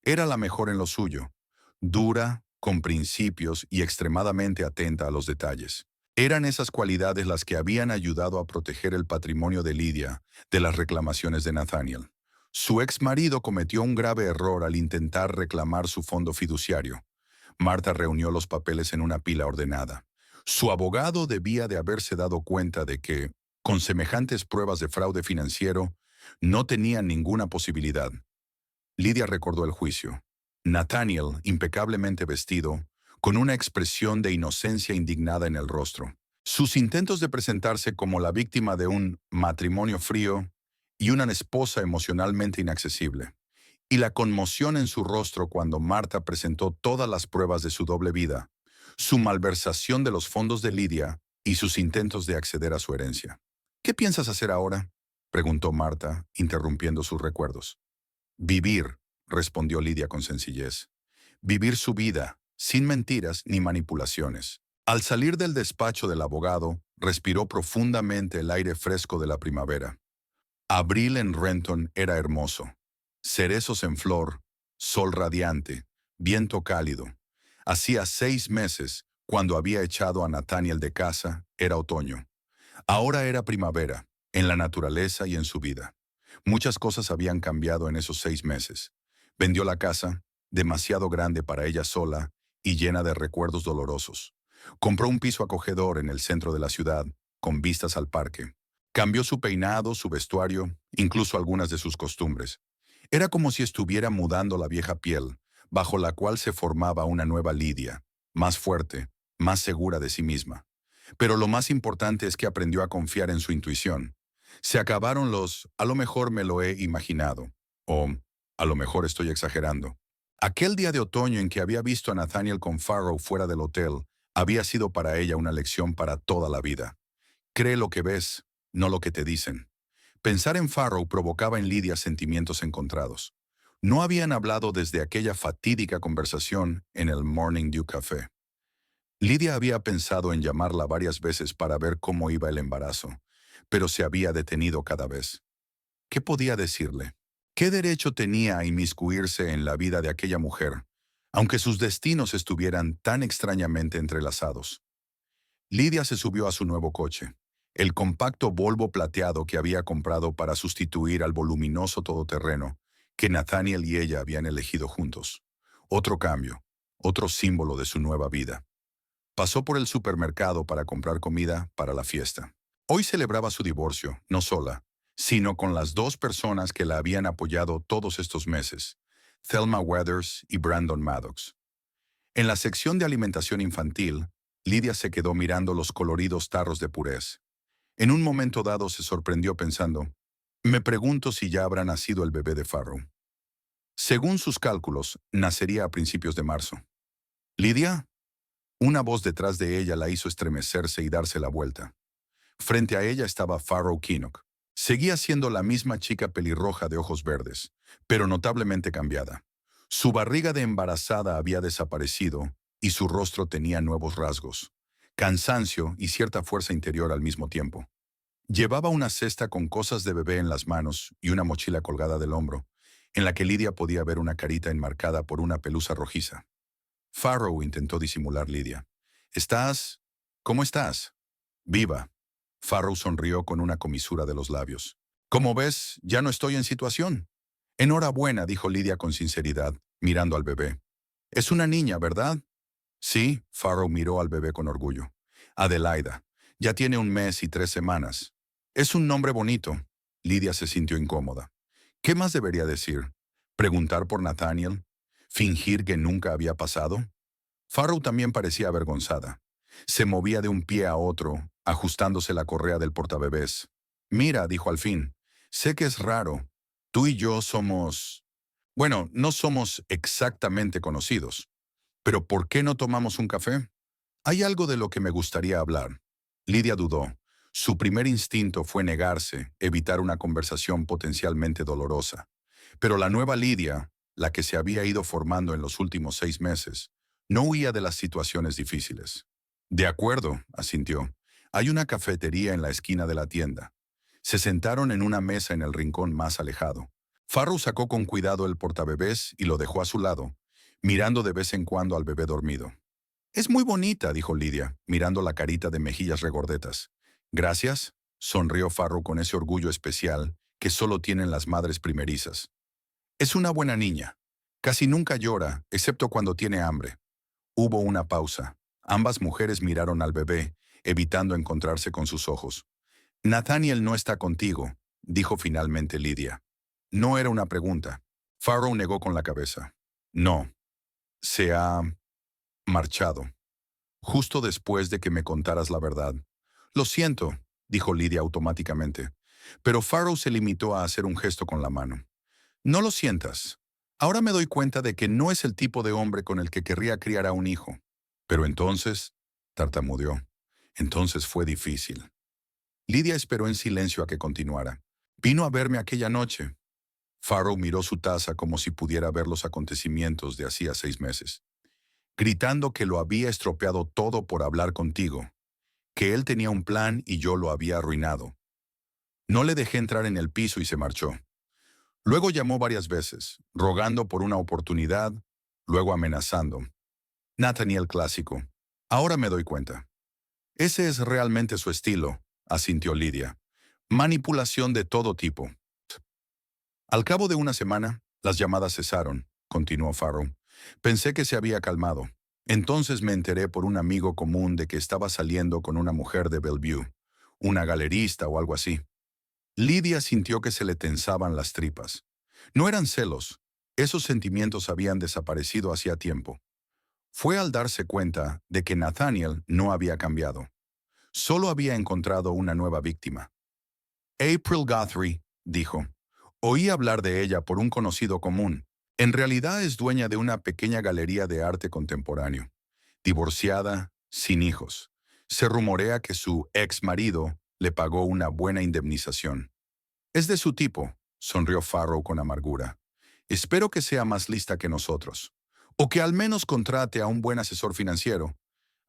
Era la mejor en lo suyo. Dura, con principios y extremadamente atenta a los detalles. Eran esas cualidades las que habían ayudado a proteger el patrimonio de Lidia de las reclamaciones de Nathaniel. Su ex marido cometió un grave error al intentar reclamar su fondo fiduciario. Martha reunió los papeles en una pila ordenada. Su abogado debía de haberse dado cuenta de que, con semejantes pruebas de fraude financiero, no tenían ninguna posibilidad. Lidia recordó el juicio. Nathaniel, impecablemente vestido, con una expresión de inocencia indignada en el rostro. Sus intentos de presentarse como la víctima de un matrimonio frío y una esposa emocionalmente inaccesible. Y la conmoción en su rostro cuando Martha presentó todas las pruebas de su doble vida, su malversación de los fondos de Lidia y sus intentos de acceder a su herencia. ¿Qué piensas hacer ahora?, preguntó Martha, interrumpiendo sus recuerdos. Vivir, respondió Lidia con sencillez. Vivir su vida, sin mentiras ni manipulaciones. Al salir del despacho del abogado, respiró profundamente el aire fresco de la primavera. Abril en Renton era hermoso. Cerezos en flor, sol radiante, viento cálido. Hacía 6 meses, cuando había echado a Nathaniel de casa, era otoño. Ahora era primavera, en la naturaleza y en su vida. Muchas cosas habían cambiado en esos 6 meses. Vendió la casa, demasiado grande para ella sola y llena de recuerdos dolorosos. Compró un piso acogedor en el centro de la ciudad, con vistas al parque. Cambió su peinado, su vestuario, incluso algunas de sus costumbres. Era como si estuviera mudando la vieja piel, bajo la cual se formaba una nueva Lidia, más fuerte, más segura de sí misma. Pero lo más importante es que aprendió a confiar en su intuición. Se acabaron los "a lo mejor me lo he imaginado" o "a lo mejor estoy exagerando". Aquel día de otoño en que había visto a Nathaniel con Farrow fuera del hotel había sido para ella una lección para toda la vida. Cree lo que ves, no lo que te dicen. Pensar en Farrow provocaba en Lidia sentimientos encontrados. No habían hablado desde aquella fatídica conversación en el Morning Dew Café. Lidia había pensado en llamarla varias veces para ver cómo iba el embarazo, pero se había detenido cada vez. ¿Qué podía decirle? ¿Qué derecho tenía a inmiscuirse en la vida de aquella mujer, aunque sus destinos estuvieran tan extrañamente entrelazados? Lidia se subió a su nuevo coche, el compacto Volvo plateado que había comprado para sustituir al voluminoso todoterreno que Nathaniel y ella habían elegido juntos. Otro cambio, otro símbolo de su nueva vida. Pasó por el supermercado para comprar comida para la fiesta. Hoy celebraba su divorcio, no sola, sino con las 2 personas que la habían apoyado todos estos meses, Thelma Weathers y Brandon Maddox. En la sección de alimentación infantil, Lidia se quedó mirando los coloridos tarros de purés. En un momento dado se sorprendió pensando, me pregunto si ya habrá nacido el bebé de Farrow. Según sus cálculos, nacería a principios de marzo. ¿Lidia? Una voz detrás de ella la hizo estremecerse y darse la vuelta. Frente a ella estaba Farrow Kinnock. Seguía siendo la misma chica pelirroja de ojos verdes, pero notablemente cambiada. Su barriga de embarazada había desaparecido y su rostro tenía nuevos rasgos, cansancio y cierta fuerza interior al mismo tiempo. Llevaba una cesta con cosas de bebé en las manos y una mochila colgada del hombro, en la que Lidia podía ver una carita enmarcada por una pelusa rojiza. Farrow intentó disimular Lidia. ¿Estás? ¿Cómo estás? Viva. Farrow sonrió con una comisura de los labios. Como ves, ya no estoy en situación. Enhorabuena, dijo Lidia con sinceridad, mirando al bebé. Es una niña, ¿verdad? Sí, Farrow miró al bebé con orgullo. Adelaida. Ya tiene 1 mes y 3 semanas. Es un nombre bonito. Lidia se sintió incómoda. ¿Qué más debería decir? ¿Preguntar por Nathaniel? ¿Fingir que nunca había pasado? Farrow también parecía avergonzada. Se movía de un pie a otro, ajustándose la correa del portabebés. Mira, dijo al fin, sé que es raro. Tú y yo somos... Bueno, no somos exactamente conocidos. Pero ¿por qué no tomamos un café? Hay algo de lo que me gustaría hablar. Lidia dudó. Su primer instinto fue negarse, evitar una conversación potencialmente dolorosa. Pero la nueva Lidia, la que se había ido formando en los últimos 6 meses, no huía de las situaciones difíciles. De acuerdo, asintió. Hay una cafetería en la esquina de la tienda. Se sentaron en una mesa en el rincón más alejado. Farrow sacó con cuidado el portabebés y lo dejó a su lado, mirando de vez en cuando al bebé dormido. Es muy bonita, dijo Lidia, mirando la carita de mejillas regordetas. Gracias, sonrió Farrow con ese orgullo especial que solo tienen las madres primerizas. Es una buena niña. Casi nunca llora, excepto cuando tiene hambre. Hubo una pausa. Ambas mujeres miraron al bebé, evitando encontrarse con sus ojos. Nathaniel no está contigo, dijo finalmente Lidia. No era una pregunta. Farrow negó con la cabeza. No. Se ha marchado. Justo después de que me contaras la verdad. Lo siento, dijo Lidia automáticamente. Pero Farrow se limitó a hacer un gesto con la mano. No lo sientas. Ahora me doy cuenta de que no es el tipo de hombre con el que querría criar a un hijo. Pero entonces, tartamudeó. Entonces fue difícil. Lidia esperó en silencio a que continuara. Vino a verme aquella noche. Farrow miró su taza como si pudiera ver los acontecimientos de hacía 6 meses. Gritando que lo había estropeado todo por hablar contigo, que él tenía un plan y yo lo había arruinado. No le dejé entrar en el piso y se marchó. Luego llamó varias veces, rogando por una oportunidad, luego amenazando. Nathaniel clásico. Ahora me doy cuenta. Ese es realmente su estilo, asintió Lidia. Manipulación de todo tipo. Al cabo de una semana, las llamadas cesaron, continuó Farrow. Pensé que se había calmado. Entonces me enteré por un amigo común de que estaba saliendo con una mujer de Bellevue, una galerista o algo así. Lidia sintió que se le tensaban las tripas. No eran celos. Esos sentimientos habían desaparecido hacía tiempo. Fue al darse cuenta de que Nathaniel no había cambiado. Solo había encontrado una nueva víctima. April Guthrie, dijo. Oí hablar de ella por un conocido común. En realidad es dueña de una pequeña galería de arte contemporáneo. Divorciada, sin hijos. Se rumorea que su ex marido le pagó una buena indemnización. Es de su tipo, sonrió Farrow con amargura. Espero que sea más lista que nosotros. O que al menos contrate a un buen asesor financiero,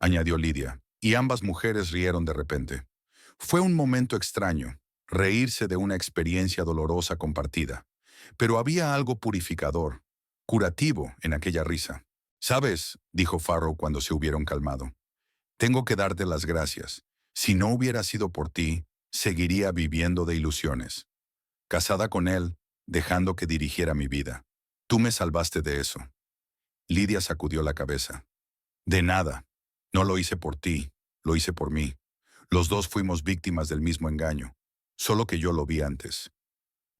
añadió Lidia, y ambas mujeres rieron de repente. Fue un momento extraño, reírse de una experiencia dolorosa compartida. Pero había algo purificador, curativo en aquella risa. «¿Sabes?», dijo Farrow cuando se hubieron calmado. «Tengo que darte las gracias. Si no hubiera sido por ti, seguiría viviendo de ilusiones. Casada con él, dejando que dirigiera mi vida. Tú me salvaste de eso». Lidia sacudió la cabeza. «De nada. No lo hice por ti, lo hice por mí. Los dos fuimos víctimas del mismo engaño, solo que yo lo vi antes».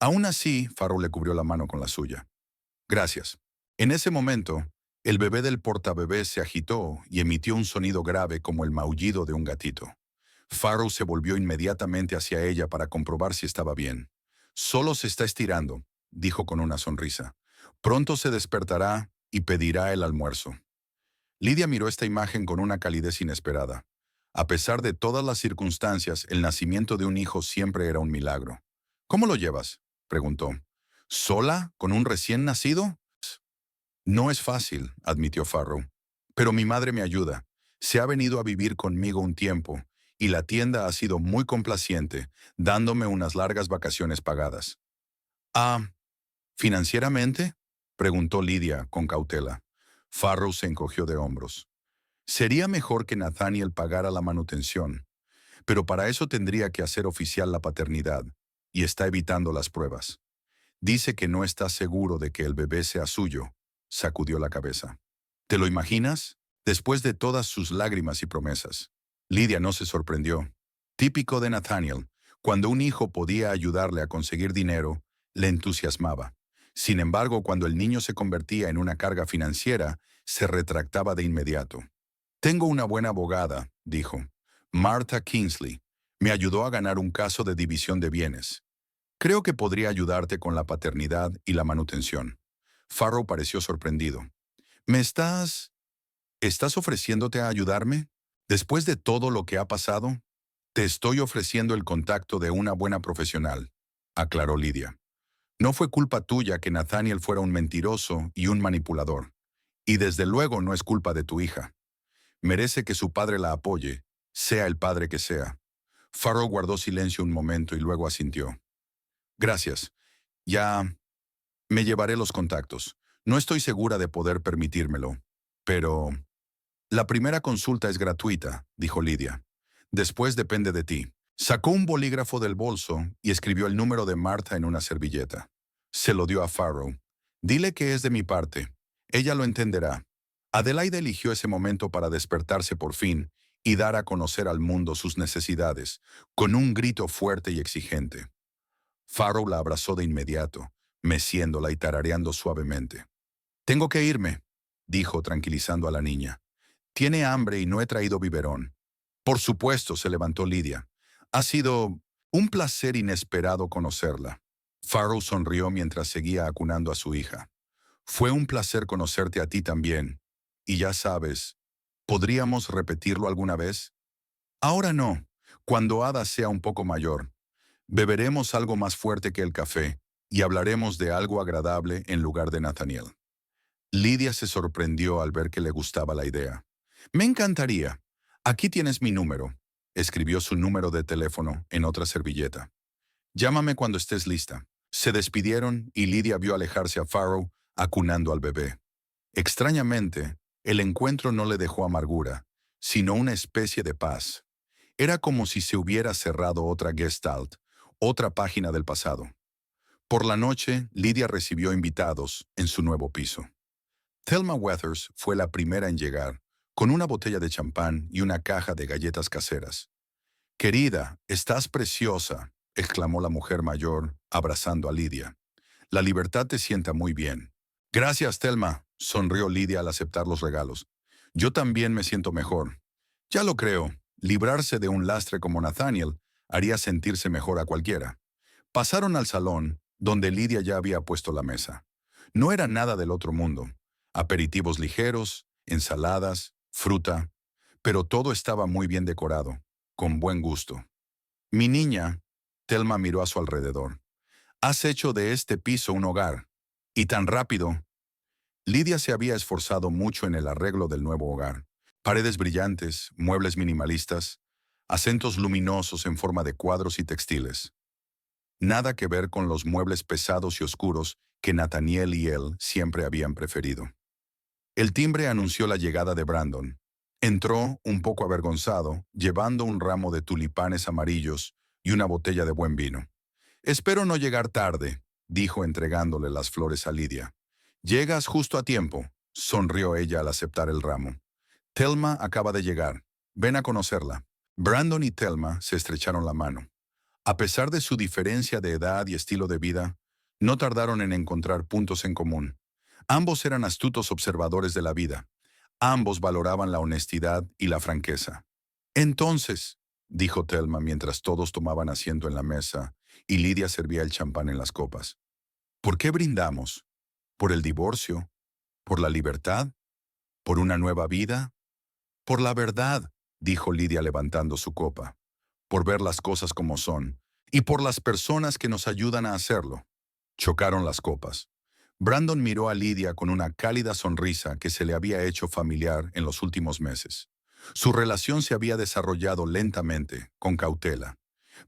Aún así, Farrow le cubrió la mano con la suya. «Gracias». En ese momento, el bebé del portabebés se agitó y emitió un sonido grave como el maullido de un gatito. Farrow se volvió inmediatamente hacia ella para comprobar si estaba bien. «Solo se está estirando», dijo con una sonrisa. «Pronto se despertará y pedirá el almuerzo». Lidia miró esta imagen con una calidez inesperada. A pesar de todas las circunstancias, el nacimiento de un hijo siempre era un milagro. «¿Cómo lo llevas?», preguntó. «¿Sola, con un recién nacido?». «No es fácil», admitió Farrow. «Pero mi madre me ayuda. Se ha venido a vivir conmigo un tiempo, y la tienda ha sido muy complaciente, dándome unas largas vacaciones pagadas». «Ah, ¿financieramente?», preguntó Lidia con cautela. Farrow se encogió de hombros. «Sería mejor que Nathaniel pagara la manutención. pero para eso tendría que hacer oficial la paternidad, y está evitando las pruebas. Dice que no está seguro de que el bebé sea suyo. Sacudió la cabeza. ¿Te lo imaginas? Después de todas sus lágrimas y promesas. Lydia no se sorprendió. Típico de Nathaniel, cuando un hijo podía ayudarle a conseguir dinero, le entusiasmaba. Sin embargo, cuando el niño se convertía en una carga financiera, se retractaba de inmediato. Tengo una buena abogada, dijo. Martha Kingsley. Me ayudó a ganar un caso de división de bienes. Creo que podría ayudarte con la paternidad y la manutención. Farrow pareció sorprendido. ¿Me estás ofreciéndote a ayudarme? Después de todo lo que ha pasado, te estoy ofreciendo el contacto de una buena profesional, aclaró Lydia. No fue culpa tuya que Nathaniel fuera un mentiroso y un manipulador. Y desde luego no es culpa de tu hija. Merece que su padre la apoye, sea el padre que sea. Farrow guardó silencio un momento y luego asintió. Gracias. Ya me llevaré los contactos. No estoy segura de poder permitírmelo. Pero la primera consulta es gratuita, dijo Lydia. Después depende de ti. Sacó un bolígrafo del bolso y escribió el número de Martha en una servilleta. Se lo dio a Farrow. Dile que es de mi parte. Ella lo entenderá. Adelaide eligió ese momento para despertarse por fin y dar a conocer al mundo sus necesidades, con un grito fuerte y exigente. Farrow la abrazó de inmediato, meciéndola y tarareando suavemente. Tengo que irme, dijo tranquilizando a la niña. Tiene hambre y no he traído biberón. Por supuesto, se levantó Lydia. Ha sido un placer inesperado conocerla. Farrow sonrió mientras seguía acunando a su hija. Fue un placer conocerte a ti también. Y ya sabes, ¿podríamos repetirlo alguna vez? Ahora no, cuando Ada sea un poco mayor. Beberemos algo más fuerte que el café y hablaremos de algo agradable en lugar de Nathaniel. Lydia se sorprendió al ver que le gustaba la idea. Me encantaría. Aquí tienes mi número. Escribió su número de teléfono en otra servilleta. Llámame cuando estés lista. Se despidieron y Lydia vio alejarse a Farrow acunando al bebé. Extrañamente, el encuentro no le dejó amargura, sino una especie de paz. Era como si se hubiera cerrado otra Gestalt, otra página del pasado. Por la noche, Lydia recibió invitados en su nuevo piso. Thelma Weathers fue la primera en llegar, con una botella de champán y una caja de galletas caseras. «Querida, estás preciosa», exclamó la mujer mayor, abrazando a Lydia. «La libertad te sienta muy bien». «Gracias, Thelma», sonrió Lydia al aceptar los regalos. «Yo también me siento mejor». «Ya lo creo. Librarse de un lastre como Nathaniel haría sentirse mejor a cualquiera». Pasaron al salón, donde Lydia ya había puesto la mesa. No era nada del otro mundo. Aperitivos ligeros, ensaladas, fruta, pero todo estaba muy bien decorado, con buen gusto. «Mi niña», Thelma miró a su alrededor, «has hecho de este piso un hogar. Y tan rápido». Lydia se había esforzado mucho en el arreglo del nuevo hogar. Paredes brillantes, muebles minimalistas, acentos luminosos en forma de cuadros y textiles. Nada que ver con los muebles pesados y oscuros que Nathaniel y él siempre habían preferido. El timbre anunció la llegada de Brandon. Entró, un poco avergonzado, llevando un ramo de tulipanes amarillos y una botella de buen vino. «Espero no llegar tarde», dijo entregándole las flores a Lydia. «Llegas justo a tiempo», sonrió ella al aceptar el ramo. «Thelma acaba de llegar. Ven a conocerla». Brandon y Thelma se estrecharon la mano. A pesar de su diferencia de edad y estilo de vida, no tardaron en encontrar puntos en común. Ambos eran astutos observadores de la vida. Ambos valoraban la honestidad y la franqueza. «Entonces», dijo Thelma mientras todos tomaban asiento en la mesa y Lydia servía el champán en las copas. «¿Por qué brindamos? ¿Por el divorcio? ¿Por la libertad? ¿Por una nueva vida?» «Por la verdad», dijo Lydia levantando su copa. «Por ver las cosas como son, y por las personas que nos ayudan a hacerlo». Chocaron las copas. Brandon miró a Lydia con una cálida sonrisa que se le había hecho familiar en los últimos meses. Su relación se había desarrollado lentamente, con cautela.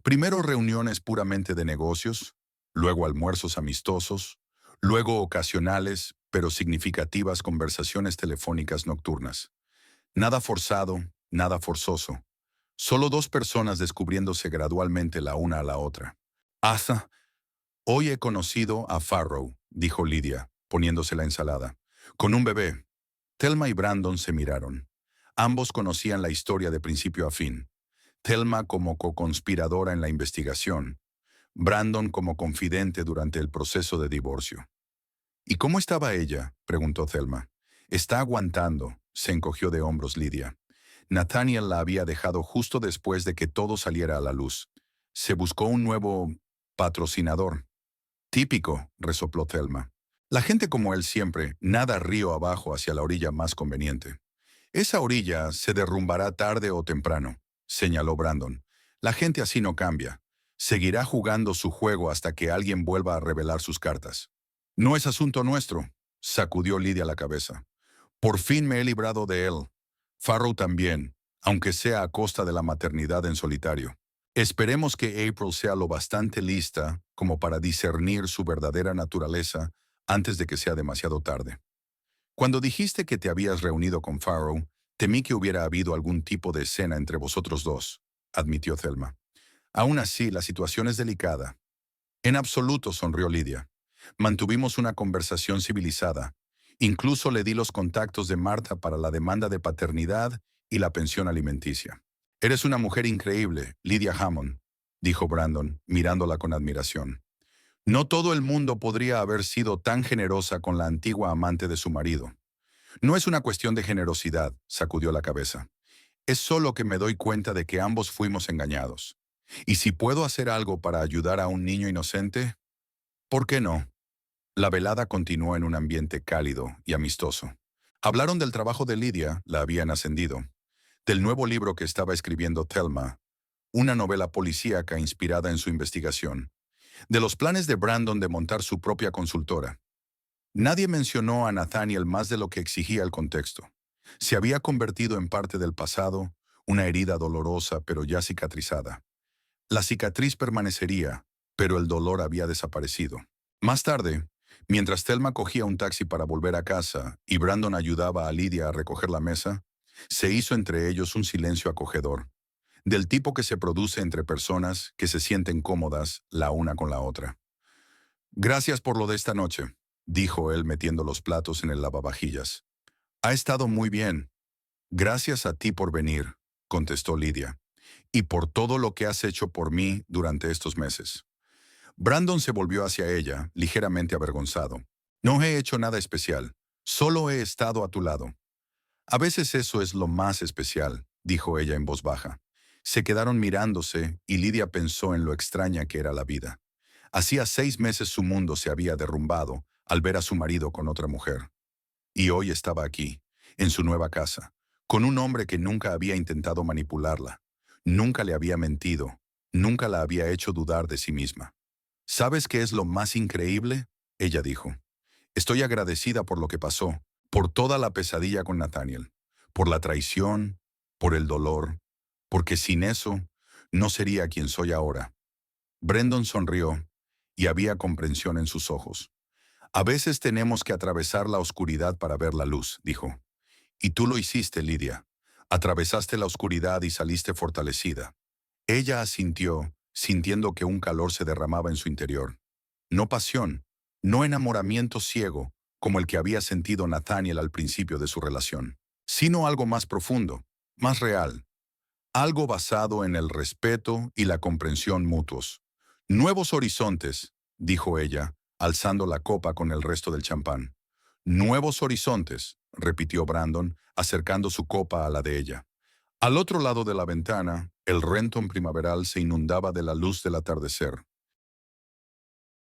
Primero reuniones puramente de negocios, luego almuerzos amistosos, luego ocasionales, pero significativas conversaciones telefónicas nocturnas. Nada forzado, nada forzoso. Solo dos personas descubriéndose gradualmente la una a la otra. Hasta hoy he conocido a Farrow, dijo Lydia, poniéndose la ensalada. Con un bebé. Thelma y Brandon se miraron. Ambos conocían la historia de principio a fin. Thelma como co-conspiradora en la investigación. Brandon como confidente durante el proceso de divorcio. ¿Y cómo estaba ella?, preguntó Thelma. Está aguantando, se encogió de hombros Lydia. Nathaniel la había dejado justo después de que todo saliera a la luz. Se buscó un nuevo patrocinador. Típico, resopló Thelma. La gente como él siempre nada río abajo hacia la orilla más conveniente. Esa orilla se derrumbará tarde o temprano, señaló Brandon. La gente así no cambia. Seguirá jugando su juego hasta que alguien vuelva a revelar sus cartas. No es asunto nuestro, sacudió Lydia la cabeza. Por fin me he librado de él. Farrow también, aunque sea a costa de la maternidad en solitario. Esperemos que April sea lo bastante lista como para discernir su verdadera naturaleza antes de que sea demasiado tarde. Cuando dijiste que te habías reunido con Farrow, temí que hubiera habido algún tipo de escena entre vosotros dos, admitió Thelma. Aún así, la situación es delicada. En absoluto, sonrió Lydia. Mantuvimos una conversación civilizada. Incluso le di los contactos de Martha para la demanda de paternidad y la pensión alimenticia. Eres una mujer increíble, Lydia Hammond, dijo Brandon, mirándola con admiración. No todo el mundo podría haber sido tan generosa con la antigua amante de su marido. No es una cuestión de generosidad, sacudió la cabeza. Es solo que me doy cuenta de que ambos fuimos engañados. Y si puedo hacer algo para ayudar a un niño inocente, ¿por qué no? La velada continuó en un ambiente cálido y amistoso. Hablaron del trabajo de Lydia, la habían ascendido, del nuevo libro que estaba escribiendo Thelma, una novela policíaca inspirada en su investigación, de los planes de Brandon de montar su propia consultora. Nadie mencionó a Nathaniel más de lo que exigía el contexto. Se había convertido en parte del pasado, una herida dolorosa pero ya cicatrizada. La cicatriz permanecería, pero el dolor había desaparecido. Más tarde, mientras Thelma cogía un taxi para volver a casa y Brandon ayudaba a Lydia a recoger la mesa, se hizo entre ellos un silencio acogedor, del tipo que se produce entre personas que se sienten cómodas la una con la otra. Gracias por lo de esta noche, dijo él metiendo los platos en el lavavajillas. Ha estado muy bien. Gracias a ti por venir, contestó Lydia, y por todo lo que has hecho por mí durante estos meses. Brandon se volvió hacia ella, ligeramente avergonzado. No he hecho nada especial, solo he estado a tu lado. A veces eso es lo más especial, dijo ella en voz baja. Se quedaron mirándose y Lydia pensó en lo extraña que era la vida. Hacía 6 meses su mundo se había derrumbado al ver a su marido con otra mujer. Y hoy estaba aquí, en su nueva casa, con un hombre que nunca había intentado manipularla, nunca le había mentido, nunca la había hecho dudar de sí misma. ¿Sabes qué es lo más increíble?, ella dijo. Estoy agradecida por lo que pasó, por toda la pesadilla con Nathaniel, por la traición, por el dolor, porque sin eso no sería quien soy ahora. Brandon sonrió y había comprensión en sus ojos. A veces tenemos que atravesar la oscuridad para ver la luz, dijo. Y tú lo hiciste, Lydia. Atravesaste la oscuridad y saliste fortalecida. Ella asintió, sintiendo que un calor se derramaba en su interior. No pasión, no enamoramiento ciego, como el que había sentido Nathaniel al principio de su relación, sino algo más profundo, más real, algo basado en el respeto y la comprensión mutuos. Nuevos horizontes, dijo ella, alzando la copa con el resto del champán. Nuevos horizontes, repitió Brandon, acercando su copa a la de ella. Al otro lado de la ventana, el Renton primaveral se inundaba de la luz del atardecer.